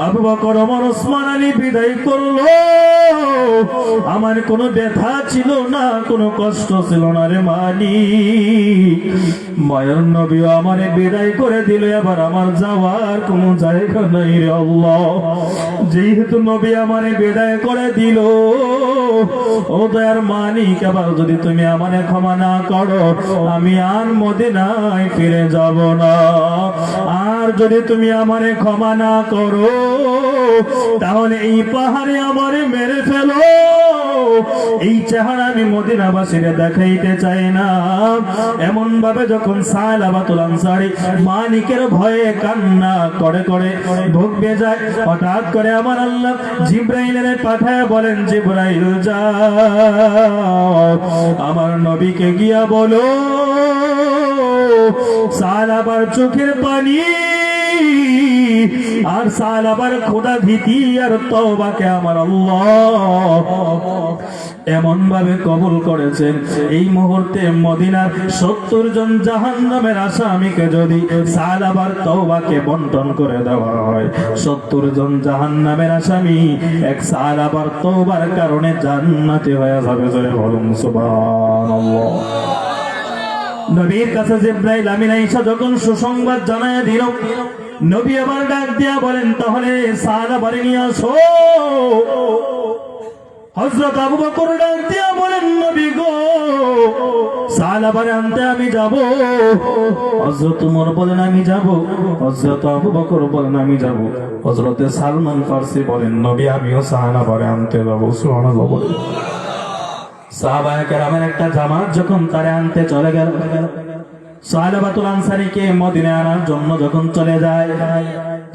আবু বকর, ওমর, ওসমান, আলী বিদায় করলো, আমার কোনো ব্যথা ছিল না, কোনো কষ্ট ছিল না রে মালিক। মায়ের নবী আমারে বিদায় করে দিল, এবার আমার যাওয়ার কোনো জায়গা নাই রে আল্লাহ। যেহেতু নবী আমারে বিদায় করে দিল, ও দয়ার মালিক, এবার যদি তুমি আমারে ক্ষমা না করো, আমি আর মদিনায় ফিরে যাব না। আর যদি তুমি আমারে ক্ষমা না করো, তাহলে এই পাহাড়ে আমারে মেরে ফেলো, এই চেহারা আমি মদিনাবাসীরে দেখাইতে চাই না। এমন ভাবে যখন সালাবাতুল আনসারী মালিকের ভয়ে কান্না করে করে ভুগবে যায়, হঠাৎ করে আমার আল্লাহ জিবরাইলের পাঠায় বলেন, জিবরাইল যাও আমার নবীকে গিয়া বলো, সালাবার চোখের পানি আর সালাবার খোদা ভীতি আর তওবাকে আমার আল্লাহ এমন ভাবে কবুল করেছেন, এই মুহূর্তে মদিনার 70 জন জাহান্নামের আসামিকে যদি সালাবার তওবাকে বন্টন করে দেওয়া হয়, 70 জন জাহান্নামের আসামি এক সালাবার তওবার কারণে জান্নাতি হয়ে যাবে। জয় বলুন সুবহানাল্লাহ। নবীর কাছে জিবরাইল আমিন আয়েশা যখন সুসংবাদ জানায় দিল, নবী আবার ডাক দিয়া বলেন, তাহলে সালাবারে নিয়ে আসো। হযরত আবু বকর ডাক দিয়া বলেন, নবী গো, সাহাবারে আনতে আমি যাব। হযরত ওমর বলেন, আমি যাব। হযরত আবু বকর বলেন, আমি যাব। হযরত সালমান ফারসি বলেন, নবী আমিও সাহাবারে আনতে যাব। সুবহানাল্লাহ বলেন। সাহাবায়ে কেরামের একটা জামাত যখন তারে আনতে চলে গেল, সাহাবাতুল আনসারীকে মদিনায় আনার জন্য যখন চলে যায়,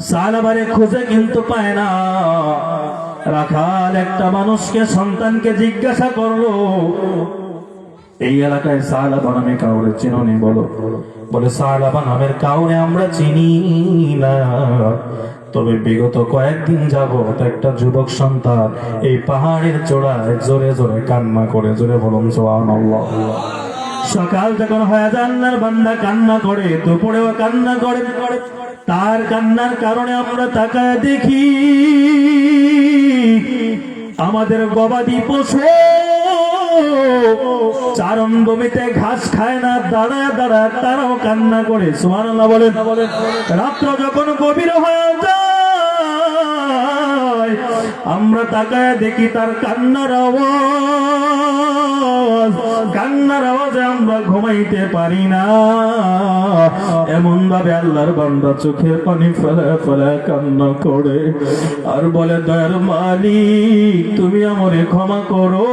সাহাবারে খুঁজে কিন্তু পায় না। রাখাল একটা মানুষকে, সন্তানকে জিজ্ঞাসা করলো, এই এলাকায় সাহাবা নামে কাউরে চিনি? বলে সাহাবা নামের কাউরে আমরা চিনি না, তবে বিগত কয়েকদিন যাবত একটা যুবক সন্তান এই পাহাড়ের চূড়ায় জোরে জোরে কান্না করে, জোরে বলুন সুবহানাল্লাহ। সকাল যখন হয়ে যায় আল্লাহর বান্দা কান্না করে, দুপুরেও কান্না করে। তার কান্নার কারণে আমরা তাকায় দেখি আমাদের গবাদি পশু চারণভূমিতে ঘাস খায় না, দাঁড়ায় দাঁড়ায় তারাও কান্না করে। সুবহানাল্লাহ বলেন। রাত্র যখন গভীর হয়ে যায় আমরা তাকায় দেখি তার কান্নার আওয়াজ, কান্নার আওয়াজে আমরা ঘুমাইতে পারি না। এমন ভাবে আল্লাহর বান্দা চোখের পানি ফেলে ফেলে কান্না করে আর বলে, দয়ার মালিক তুমি আমারে ক্ষমা করো।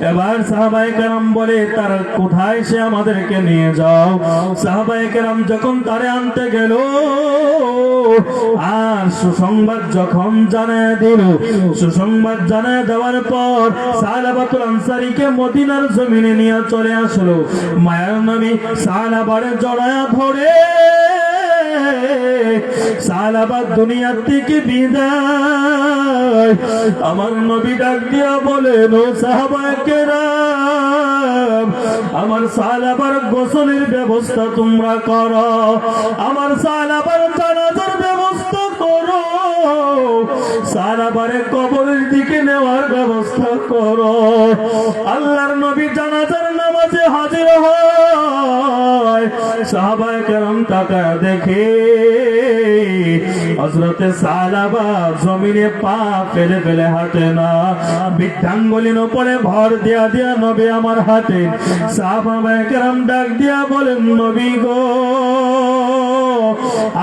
এবার সাহাবায়ে কেরাম বলে, তার কোথায় সে আমাদেরকে নিয়ে যাও। সাহাবায়ে কেরাম যখন তারে আনতে গেল আর সুসংবাদ যখন জানায় দিল, সুসংবাদ জানায় দেওয়ার পর সাহাবাতুল আনসারীকে মদিনার জমিনে নিয়ে চলে আসলো। মায়ার নবী সাহাবারে জড়ায়া ধরে সাহাবা দুনিয়ার থেকে বিদায়। আমার নবী ডাক দিয়া বলেন, ও সাহাবায়ে কেরাম, আমার সাহাবার গোসলের ব্যবস্থা তোমরা করো, আমার সাহাবার জানাজার ব্যবস্থা করো, সাহাবারে কবরের দিকে নেওয়ার ব্যবস্থা করো। আল্লাহর নবী জানাজার নামাজে হাজির হয়। সাহাবায়ে কেরাম তাকায় দেখে হযরতে সাহাবা জমিনে পা ফেলে ফেলে হাঁটে না, বৃদ্ধাঙ্গুলির উপরে ভর দিয়া দিয়া নবী আমার হাতে। সাহাবায়ে কেরাম ডাক দিয়া বলেন, নবী গো,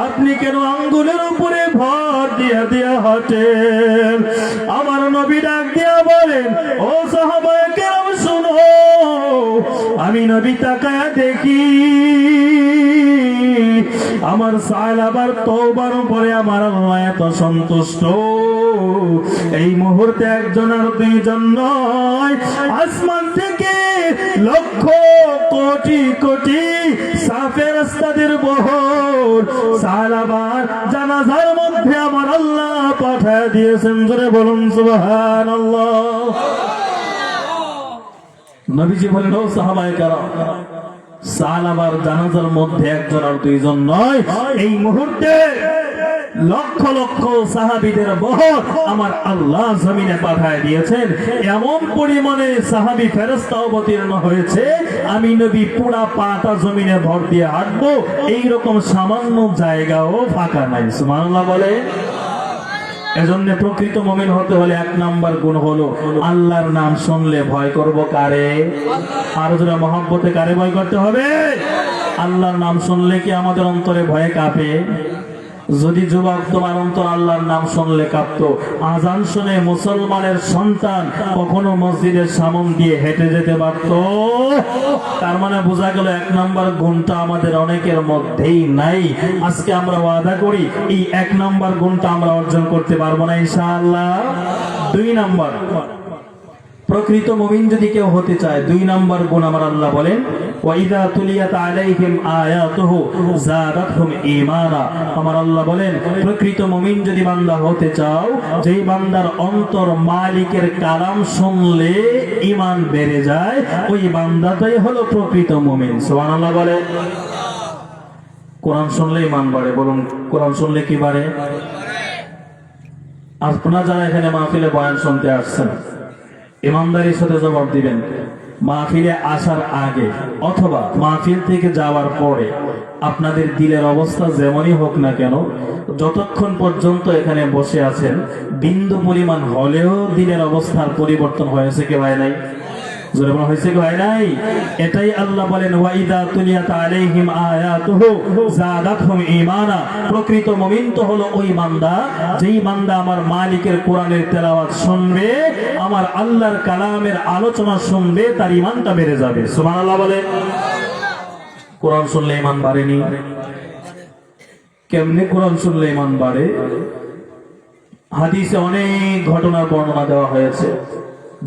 আপনি কেন আঙ্গুলের উপরে ভর দিয়া দিয়া হাঁটেন? আমার নবী ডাক দিয়া বলেন, ও সাহাবায়ে কেরাম শুনো, আমি নবী তাকায়া দেখি আমার সাহাবার তওবার উপরে আমার আল্লাহ এত সন্তুষ্ট। এই মুহূর্তে একজন আর দুইজন নয়, আসমান থেকে লক্ষ কোটি কোটি ফেরেশতাদের বহর সাহাবার জানাজার মধ্যে আমার আল্লাহ পাঠিয়ে দিয়েছেন। জোরে বলুন সুবহানাল্লাহ। নবীজি বলেন, ও সাহাবায়ে কেরাম, সাহাবার জানাজার মধ্যে একজন আর দুইজন নয়, এই মুহূর্তে লক্ষ লক্ষ সাহাবীদের বহর আমার আল্লাহ জমিনে পাঠিয়ে দিয়েছেন। এমন পরিমাণে সাহাবী ফেরেশতা অবতীর্ণ হয়েছে, আমি নবী পুরা পাটা জমিনে ভর দিয়ে হাঁটবো, এইরকম সামান্য জায়গাও ফাঁকা নাই। সুবহানাল্লাহ বলে। এজন্য প্রকৃত মুমিন হতে হলে এক নাম্বার গুণ হলো আল্লাহর নাম শুনলে ভয় করব কারে? আর যারা মহব্বতে কারে ভয় করতে হবে? আল্লাহর নাম শুনলে কি আমাদের অন্তরে ভয়ে কাঁপে? যদি যুবক তোমার অন্তর আল্লাহর নাম শুনলে কাঁপতো, আজান শুনে মুসলমানের সন্তান কখনো মসজিদের সামনে দিয়ে হেঁটে যেতে পারত? তার মানে বোঝা গেল এক নাম্বার গুণটা আমাদের অনেকের মধ্যেই নাই। আজকে আমরা ওয়াদা করি এই এক নাম্বার গুণটা আমরা অর্জন করতে পারবো না ইনশাআল্লাহ। দুই নাম্বার, প্রকৃত মুমিন যদি কেউ হতে চায়, দুই নাম্বার গুণ আমার আল্লাহ বলেন, ওয়াইদা তুলিয়াত আলাইহিম আয়াতুহু যাদাতহুম ঈমানা। আমার আল্লাহ বলেন, প্রকৃত মুমিন যদি বান্দা হতে চাও, যেই বান্দার অন্তর মালিকের কালাম শুনলে ঈমান বেড়ে যায়, ওই বান্দাটাই হলো প্রকৃত মুমিন। সুবহানাল্লাহ বলে। কোরআন শুনলে ঈমান বাড়ে। বলুন, কোরআন শুনলে কি বাড়ে? আপনারা যারা এখানে মাহফিলে বয়ান শুনতে আসছেন, ইমানদারির সাথে জবাব দিবেন, মাহফিলে আসার আগে অথবা মাহফিল থেকে যাওয়ার পরে আপনাদের দিলের অবস্থা যেমনই হোক না কেন, যতক্ষণ পর্যন্ত এখানে বসে আছেন বিন্দু পরিমাণ হলেও দিলের অবস্থার পরিবর্তন হয়েছে কি হয় নাই? জোরে বলা হয়েছে কি হয় নাই? এটাই আল্লাহ বলেন ওয়াইদা তুলিয়াত আলাইহিম আয়াতুহু যাদাতহুম ঈমানা। প্রকৃত মুমিন তো হলো ওই বান্দা যেই বান্দা আমার মালিকের কোরআনের তেলাওয়াত শুনবে, আমার আল্লাহর কালামের আলোচনা শুনবে, তার ঈমানটা বেড়ে যাবে। সুবহানাল্লাহ বলেন। কোরআন শুনলে ঈমান বাড়েনি? কেমনে কোরআন শুনলে ঈমান বাড়ে? হাদিসে অনেক ঘটনার বর্ণনা দেওয়া হয়েছে।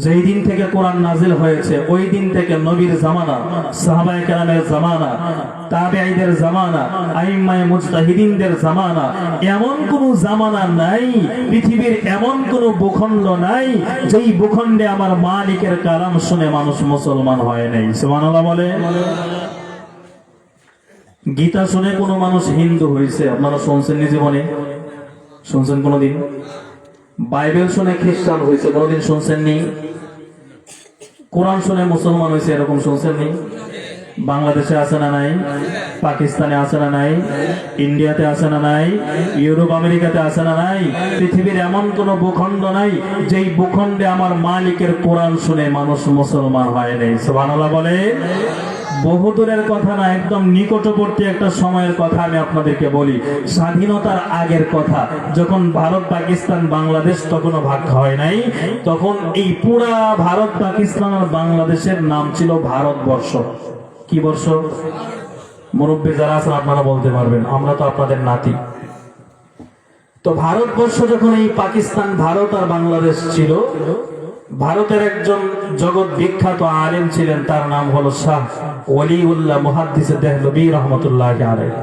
যেই দিন থেকে কোরআন নাজিল হয়েছে ওই দিন থেকে নবীর জামানা, সাহাবায়ে কেরামের জামানা, তাবেঈদের জামানা, আইম্মায়ে মুজতাহিদিনদের জামানা, এমন কোন জামানা নাই, পৃথিবীর এমন কোন ভূখণ্ড নাই যেই ভূখণ্ডে আমার মালিকের কালাম শুনে মানুষ মুসলমান হয় নাই। সুবহানাল্লাহ বলে। গীতা শুনে কোন মানুষ হিন্দু হয়েছে আপনারা শুনছেন নি জীবনে? শুনছেন কোনদিন? বাইবেল শুনে খ্রিস্টান হয়েছে কোনদিন শুনছেন নি? কোরআন শুনে মুসলমান হয়েছে এরকম শুনছেন নি? বাংলাদেশে আছে না নাই? পাকিস্তানে আছে না নাই? ইন্ডিয়াতে আছে না নাই? ইউরোপ আমেরিকাতে আছে না নাই? পৃথিবীর এমন কোন ভূখণ্ড নাই যেই ভূখণ্ডে আমার মালিকের কোরআন শুনে মানুষ মুসলমান হয় নাই। সুবহানাল্লাহ বলে। বহুদূরের কথা না, একদম নিকটবর্তী একটা সময়ের কথা আমি আপনাদেরকে বলি। স্বাধীনতার আগের কথা, যখন ভারত পাকিস্তান বাংলাদেশ তখনও ভাগ হয় নাই, তখন এই পুরা ভারত পাকিস্তান আর বাংলাদেশের নাম ছিল ভারতবর্ষ। কি বর্ষ? মুরব্বী যারা আছেন আপনারা বলতে পারবেন, আমরা তো আপনাদের নাতি। তো ভারতবর্ষ যখন এই পাকিস্তান, ভারত আর বাংলাদেশ ছিল, ভারতের একজন জগৎ বিখ্যাত আলেম ছিলেন, তার নাম হলো শাহ ওয়ালিউল্লাহ মুহাদ্দিস দেহলভী রাহমাতুল্লাহি আলাইহি।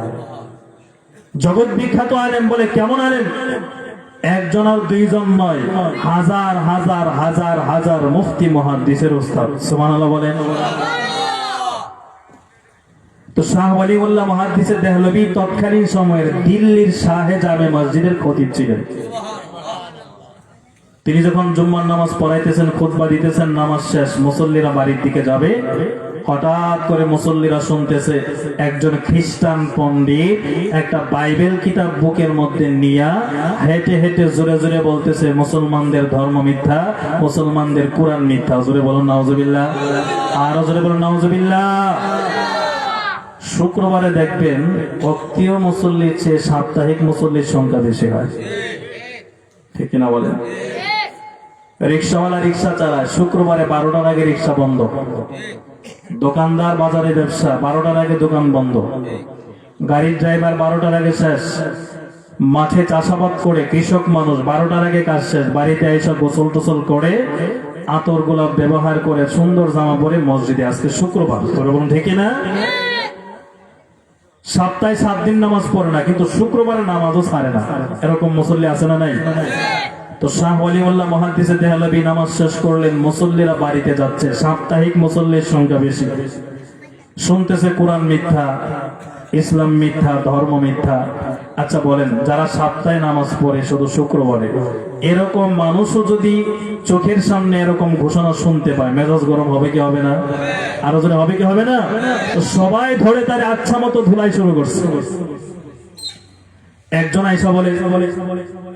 জগৎ বিখ্যাত আলেম বলে কেমন আলেম? একজন আর দুইজন নয়, হাজার হাজার হাজার হাজার মুফতি মুহাদ্দিসের উস্তাদ। সুবহানাল্লাহ বলেন। তো শাহ ওয়ালিউল্লাহ মুহাদ্দিস দেহলভী তৎকালীন সময়ের দিল্লির শাহে জামে মসজিদের খতিব ছিলেন। তিনি যখন জুম্মার নামাজ পড়াইতেছেন, খুতবা দিতেছেন, নামাজ শেষ, মুসল্লিরা বাড়ির দিকে যাবে, হঠাৎ করে মুসল্লিরা শুনতেছে একজন খ্রিস্টান পণ্ডিত একটা বাইবেল কিতাব বুকের মধ্যে নিয়ে হেঁটে হেঁটে জোরে জোরে বলতেছে মুসলমানদের ধর্ম মিথ্যা, মুসলমানদের কোরআন মিথ্যা। জোরে বলুন নাউজুবিল্লাহ। আরো জোরে বলুন নাউজুবিল্লাহ। শুক্রবারে দেখবেন অক্তীয় মুসল্লির চেয়ে সাপ্তাহিক মুসল্লির সংখ্যা বেশি হয়, ঠিক কিনা বলেন? রিক্সাওয়ালা রিক্সা চালায়, শুক্রবারে 12টার আগে রিক্সা বন্ধ। দোকানদার বাজারে ব্যবসা, 12টার আগে দোকান বন্ধ। গাড়ির ড্রাইভার 12টার আগে শেষ। মাঠে চাষাবাদ করে কৃষক মানুষ 12টার আগে কাজ শেষ। বাড়িতে এসে গোসল টোসল করে আতর গোলাপ ব্যবহার করে সুন্দর জামা পরে মসজিদে। আজকে শুক্রবার, বলুন ঠিক না? সপ্তাহে 7 দিন নামাজ পড়ে না, কিন্তু শুক্রবারে নামাজও ছাড়ে না, এরকম মুসল্লি আছে না নাই? তো শাহ ওয়ালিউল্লাহ মুহাদ্দিস দেহলভী নামাজ শেষ করলেন, মুসল্লিরা বাড়িতে যাচ্ছে, সাপ্তাহিক মুসল্লির সংখ্যা বেশি। শুনতেছে কোরআন মিথ্যা, ইসলাম মিথ্যা, ধর্ম মিথ্যা। আচ্ছা বলেন, যারা সপ্তাহে নামাজ পড়ে শুধু শুক্রবারে, এরকম মানুষও যদি চোখের সামনে এরকম ঘোষণা শুনতে পায়, মেজাজ গরম হবে কি হবে না? আরো জোরে হবে কি হবে না? তো সবাই ধরে তার আচ্ছা মতো ধুলাই শুরু করছে। একজন আইসা বলে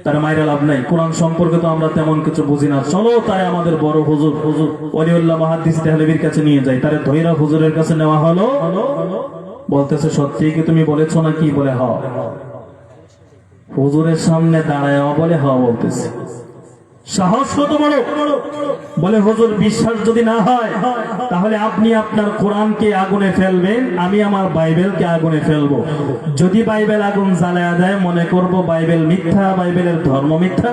তার মায়ের লাভ নাই, কোরআন সম্পর্কে তো আমরা তেমন কিছু বুঝি না, চলো তাই আমাদের বড় হুজুর ওয়ালিউল্লাহ মুহাদ্দিস দেহলভীর কাছে নিয়ে যাই। তারে ধৈরা হুজুরের কাছে নেওয়া হলো। বলতেছে সত্যি কি তুমি বলেছো নাকি? বলে হ। হুজুরের সামনে দাঁড়ায় বলে হ বলতেছে। সাহস কত বড়! বলে হুজুর বিশ্বাস যদি না হয় তাহলে আপনি আপনার কোরআনকে আগুনে ফেলবেন, আমি আমার বাইবেলকে আগুনে ফেলবো। যদি বাইবেল আগুন জ্বালায়া দেয় মনে করব বাইবেল মিথ্যা, বাইবেলের ধর্ম মিথ্যা।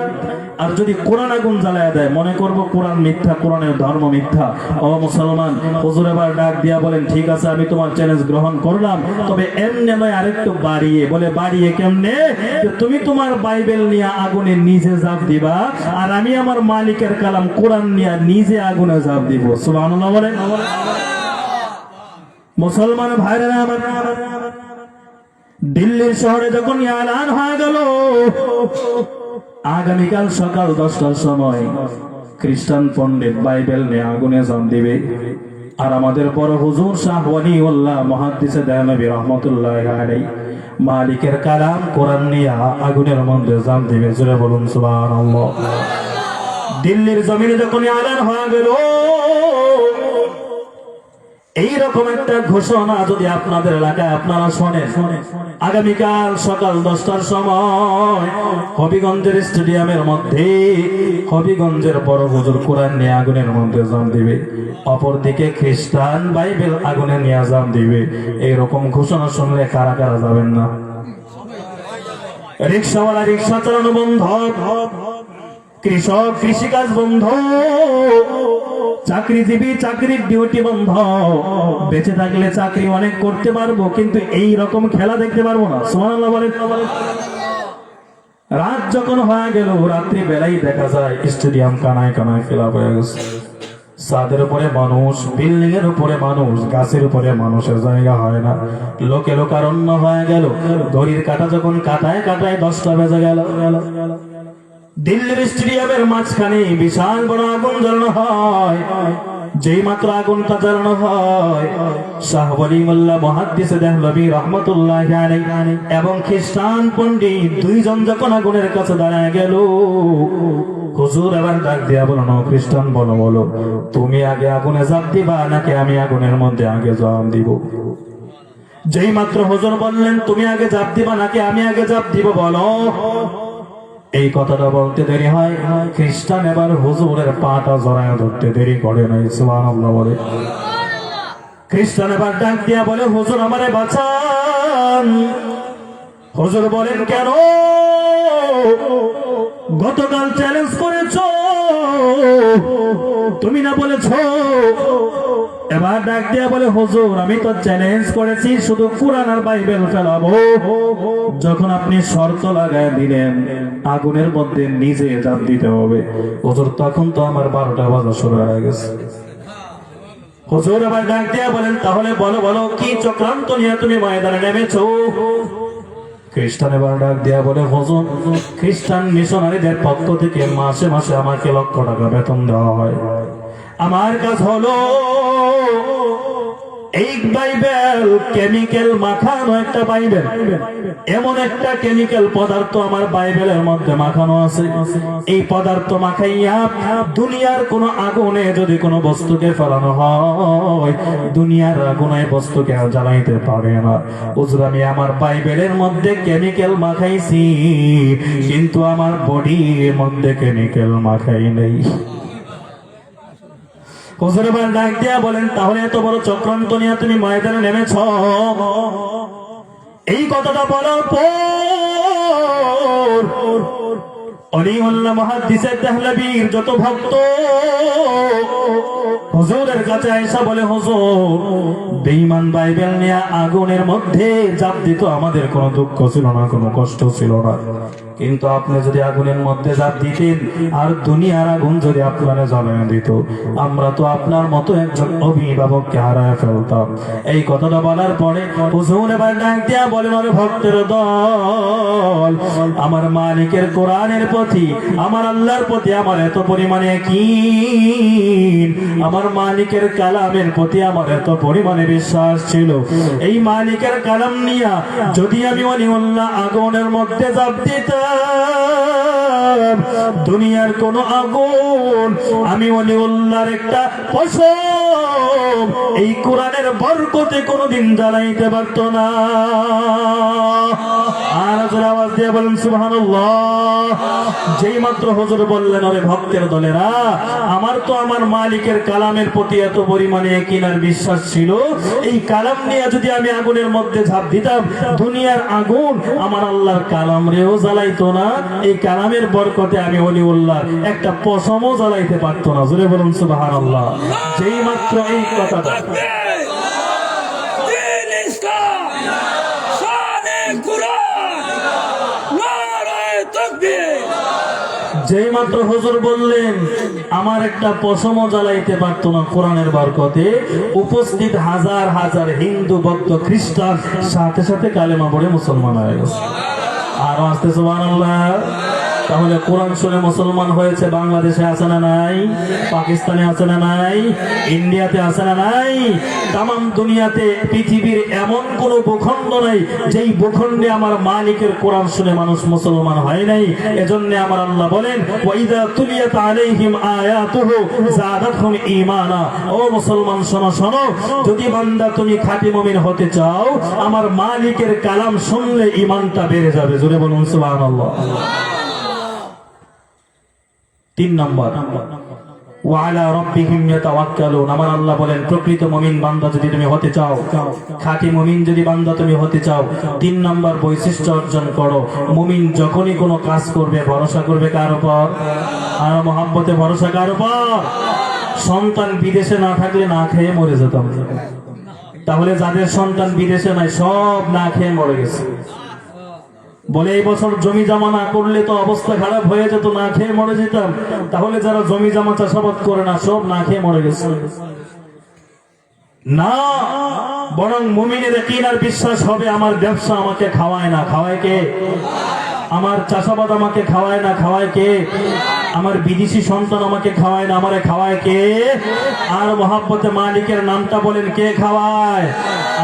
আর যদি কোরআন আগুন জ্বালায়া দেয় মনে করব কোরআন মিথ্যা, কোরআনের ধর্ম মিথ্যা। ও মুসলমান, হুজুর এবার ডাক দিয়া বলেন ঠিক আছে আমি তোমার চ্যালেঞ্জ গ্রহণ করলাম, তবে এমনি নয় আরেকটু বাড়িয়ে। বলে বাড়িয়ে কেমনে? তুমি তোমার বাইবেল নিয়ে আগুনে নিজে ঝাঁপ দিবা, আর আমি আমার মালিকের কালাম কোরআন নিয়ে নিজে আগুনে ঝাঁপ দিব। সুবহানাল্লাহ বলেন। মুসলমান ভাইরা আমার, দিল্লির শহরে যখন এলান হয়ে গেল আগামীকাল সকাল 10টার সময় খ্রিস্টান পণ্ডিত বাইবেল নিয়ে আগুনে ঝাঁপ দিবে, আর আমাদের বড় হুজুর শাহ ওয়ালিউল্লাহ মুহাদ্দিসে দেওবন্দি রহমাতুল্লাহি আলাইহি মালিকের কালাম কোরআন নিয়ে আগুনের মধ্যে জাম দিবে, জোরে বলুন সুবহানাল্লাহ। দিল্লির জমিনে যখন এলান হয়ে গেল, এইরকম একটা ঘোষণা যদি আপনাদের এলাকায় আপনারা শোনেন, আগামীকাল সকাল 10টার সময় হবিগঞ্জের স্টেডিয়ামের মধ্যে হবিগঞ্জের বড় হুজুর কোরআন নিয়ে আগুনের মধ্যে জাম দিবে, অপরদিকে খ্রিস্টান বাইবেল আগুনে নিয়ে জাম দিবে, এইরকম ঘোষণা শুনলে কারা কারা যাবেন না? রিক্সাওয়ালা রিক্সা চালানো বন্ধ, কৃষক কৃষিকাজ বন্ধ, চাকরিজীবী চাকরির ডিউটি বন্ধ। বেঁচে থাকলে চাকরি অনেক করতে পারবো, কিন্তু এই রকম খেলা দেখতে পারবো না। সুবহানাল্লাহ বলেন। রাত যখন হয়ে গেল, রাত্রি বেলাই দেখা যায় স্টেডিয়াম কানায় কানায় ফেলা হয়ে গেছে। ছাদের উপরে মানুষ, বিল্ডিং এর উপরে মানুষ, গাছের উপরে মানুষের জায়গা হয় না, লোকে লোকারণ্য হয়ে গেল। ঘড়ির কাঁটা যখন কাটায় কাটায় 10টা বেজে গেল, দিল্লির স্টেডিয়ামের মাঝখানে বিশাল বড় আগুন জ্বালানো হয়। যেই মাত্র আগুনটা জ্বালানো হয়, শাহ ওয়ালিউল্লাহ মুহাদ্দিসে দেওবন্দি রহমাতুল্লাহি আলাইহি এবং খ্রিস্টান পণ্ডিত দুইজন যখন আগুনের কাছে দাঁড়ায় গেল, হুজুর এবার ডাক দিয়া বলল, খ্রিস্টান বলো তুমি আগে আগুনে ঝাঁপ দিবা নাকি আমি আগুনের মধ্যে আগে ঝাঁপ দিব? যেই মাত্র হুজুর বললেন তুমি আগে ঝাঁপ দিবা নাকি আমি আগে ঝাঁপ দিব বলো, এই কথাটা বলতে দেরি হয়, খ্রিস্টান এবার হুজুরের পাটা জড়ায় ধরতে দেরি করে নাই। সুবহানাল্লাহ বলে। খ্রিস্টান এবার ডাক দিয়া বলে, হুজুর আমারে বাঁচান। হুজুর বলেন, কেন? গতকাল চ্যালেঞ্জ করেছো, তুমি না বলেছ? এবার ডাক দিয়া বলে, হুজুর আমি তো চ্যালেঞ্জ করেছি শুধু কুরআন আর বাইবেল ফেলাবো। যখন আপনি শর্ত লাগায় দিলেন আগুনের মধ্যে নিজে ঝাঁপ দিতে হবে, হুজুর তখন তো আমার 12টা বাজা শুরু হয়ে গেছে। হুজুর আবার ডাক দিয়া বলেন, তাহলে বলো কি চক্রান্ত নিয়ে তুমি ময়দানে নেমেছো? খ্রিস্টান এবার ডাক দিয়া বলে, হুজুর খ্রিস্টান মিশনারিদের পক্ষ থেকে মাসে মাসে আমাকে 1 লক্ষ টাকা বেতন দেওয়া হয়। আমার কাজ হলো এই বাইবেল কেমিক্যাল মাখানো একটা বাইবেল, এমন একটা কেমিক্যাল পদার্থ আমার বাইবেলের মধ্যে মাখানো আছে। এই পদার্থ মাখাইয়া দুনিয়ার কোন আগুনে যদি কোনো বস্তুকে ফেলানো হয়, দুনিয়ার আগুনে বস্তুকে জ্বালাইতে পারে না। হুজুর আমি আমার বাইবেলের মধ্যে কেমিক্যাল মাখাইছি, কিন্তু আমার বডির মধ্যে কেমিক্যাল মাখাই নেই। হুজুর এবার ডাক দিয়া বলেন, তাহলে এত বড় চক্রান্ত নিয়ে তুমি ময়দানে নেমেছ? এই কথাটা বলার পর ওয়ালিউল্লাহ মুহাদ্দিসে দেওবন্দির যত ভক্ত হুজুরের কাছে আয়েশা বলে, হুজুর বেঈমান বাইবেল নিয়ে আগুনের মধ্যে ঝাঁপ দিত, আমাদের কোনো দুঃখ ছিল না, কোনো কষ্ট ছিল না, কিন্তু আপনি যদি আগুনের মধ্যে ঝাঁপ দিতেন আর দুনিয়ার আগুন যদি আপনারা জ্বালিয়ে দিত, আমরা তো আপনার মতো একজন অভিভাবককে হারায় ফেলতাম। এই কথাটা বলার পরে হুজুর এবার ডাক দিয়া বলেন, ওরে ভক্তের দল, আমার মালিকের কোরআনের প্রতি, আমার আল্লাহর প্রতি আমার এত পরিমাণে ইয়াকিন, আমার মালিকের কালামের প্রতি আমার এত পরিমাণে বিশ্বাস ছিল, এই মালিকের কালাম নিয়া যদি আমি ওয়ালিউল্লাহ আগুনের মধ্যে ঝাঁপ দিতাম, দুনিয়ার কোন আগুন আমি ওয়ালিউল্লাহর একটা পশম এই কোরআনের বরকতে কোনদিন জ্বালাইতে পারতো না। আর আওয়াজ দিয়ে বলেন সুবহানাল্লাহ। যেই মাত্র হুজুর বললেন, ওরে ভক্তের দলেরা, আমার তো আমার মালিকের কালামের প্রতি এত পরিমাণে ইয়াকিন আর বিশ্বাস ছিল, এই কালাম নিয়ে যদি আমি আগুনের মধ্যে ঝাঁপ দিতাম, দুনিয়ার আগুন আমার আল্লাহর কালাম রেও জ্বালাইতো না, এই কালামের বরকতে আমি ওয়ালিউল্লাহর একটা পশমও জ্বালাইতে পারতো না। জোরে বলুন সুবহানাল্লাহ। যেই মাত্র এই কথাটা যেই মাত্র হুজুর বললেন, আমার একটা পশমও জ্বালাইতে পারতো না কোরআনের বরকতে, উপস্থিত হাজার হাজার হিন্দু ভক্ত খ্রিস্টান সাথে সাথে কালেমা পড়ে মুসলমান হয়ে গেছে। আর আসতে সুবহানাল্লাহ। তাহলে কোরআন শুনে মুসলমান হয়েছে বাংলাদেশে আছে না নাই, পাকিস্তানে আছে না নাই, ইন্ডিয়াতে আছে না নাই, তাম দুনিয়াতে পৃথিবীর এমন কোন ভূখণ্ড নাই যেই ভূখণ্ডে আমার মালিকের কোরআন শুনে মানুষ মুসলমান হয় নাই। এজন্য আমার আল্লাহ বলেন ওয়াইদা তুলিয়াত আলাইহিম আয়াতুহু যাদাতহুম ঈমানা। ও মুসলমান শোনো শোনো, যদি বান্দা তুমি খাঁটি মুমিন হতে চাও, আমার মালিকের কালাম শুনলে ঈমানটা বেড়ে যাবে। জোরে বলুন সুবহানাল্লাহ। 3 নম্বর ওয়ালা রাব্বিহিম ইয়াতাওয়াক্কালুন। আমার আল্লাহ বলেন প্রকৃত মুমিন বান্দা যদি তুমি হতে চাও, খাঁটি মুমিন যদি বান্দা তুমি হতে চাও, 3 নম্বর বৈশিষ্ট্য অর্জন করো। মুমিন যখনই কোনো কাজ করবে ভরসা করবে কার উপর? আর মহব্বতে ভরসা কার উপর? সন্তান বিদেশে না থাকলে না খেয়ে মরে যেতাম। তাহলে যাদের সন্তান বিদেশে নাই সব না খেয়ে মরে গেছে। বলে এই বছর জমি জমা না করলে তো অবস্থা খারাপ হয়ে যেত, না খেয়ে মরে যেতাম। তাহলে যারা জমি জমা চাষাবাদ করে না সব না খেয়ে মরে গেছে না, বরং মুমিনের ইয়াকিন আর বিশ্বাস হবে আমার ব্যবসা আমাকে খাওয়ায় না, খাওয়ায় কে? আমার চাষাবাদ আমাকে খাওয়ায় না, খাওয়ায় কে? আমার বিদেশি সন্তান আমাকে খাওয়ায় না, আমারে খাওয়ায় কে? আর মহব্বতে মালিকের নামটা বলেন কে খাওয়ায়?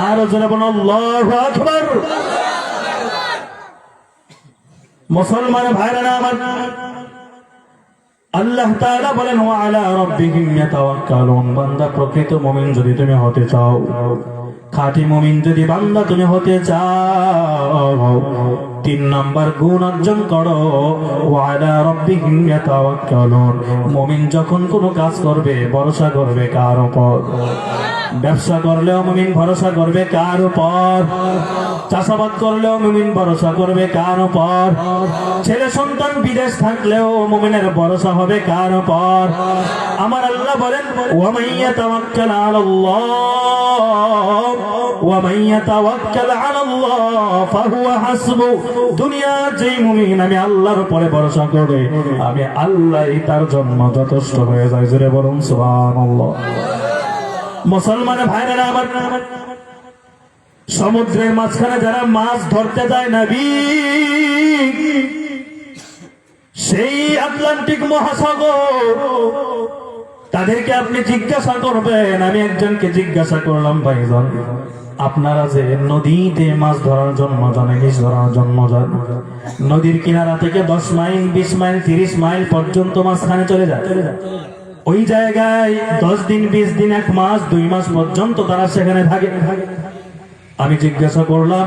আর জোরে বলেন আল্লাহু আকবার। মুসলমান ভাইরা আমার, আল্লাহ তাআলা বলেন ওয়া আলা রাব্বিহিম ইয়াতাওয়াক্কালুন। বান্দা প্রকৃত মুমিন যদি তুমি হতে চাও, খাঁটি মুমিন যদি বান্দা তুমি হতে চাও, 3 নম্বর গুণ অর্জন করো ওয়া আলা রাব্বিহিম ইয়াতাওয়াক্কালুন। মুমিন যখন কোনো কাজ করবে ভরসা করবে কার উপর? ব্যবসা করলেও মুমিন ভরসা করবে কার উপর? চাষাবাদ করলেও মুমিন ভরসা করবে কার উপর? ছেলে সন্তান বিদেশ থাকলেও মুমিনের ভরসা হবে কার উপর? আমার আল্লাহ বলেন ওয়া মান ইয়াতাওয়াক্কাল আলাল্লাহ ওয়া মান ইয়াতাওয়াক্কাল আলাল্লাহ ফাহুয়া হাসবু। দুনিয়ার যেই মুমিন আমি আল্লাহর উপরে ভরসা করে, আমি আল্লাহই তার জন্য যথেষ্ট হয়ে যায়। জোরে বলুন সুবহানাল্লাহ। মুসলমান ভাইরা আমার, সমুদ্রের মাঝখানে যারা মাছ ধরতে যায় নবী, সেই আটলান্টিক মহাসাগর, তাদেরকে আপনি জিজ্ঞাসা করবেন। আমি একজনকে জিজ্ঞাসা করলাম ভাইজান আপনারা যে নদীতে মাছ ধরার জন্য যান, ইলিশ ধরার জন্য যান, নদীর কিনারা থেকে 10 মাইল 20 মাইল 30 মাইল পর্যন্ত মাঝখানে চলে যায়। ওই জায়গায় 10 দিন 20 দিন 1 মাস 2 মাস পর্যন্ত তারা সেখানে থাকে। আমি জিজ্ঞাসা করলাম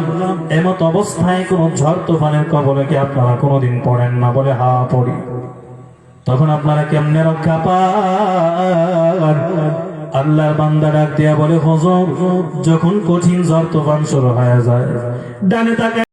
এমত অবস্থায় কোন ঝড় তুফানের কবলে কি আপনারা কোনোদিন পড়েন না? বলে হ্যাঁ পড়ি। তখন আপনারা কেমনে রক্ষা পান? আল্লাহর বান্দা ডাক দিয়া বলে হুজুর, যখন কঠিন ঝড় তুফান শুরু হয়ে যায়, ডানে তাকায়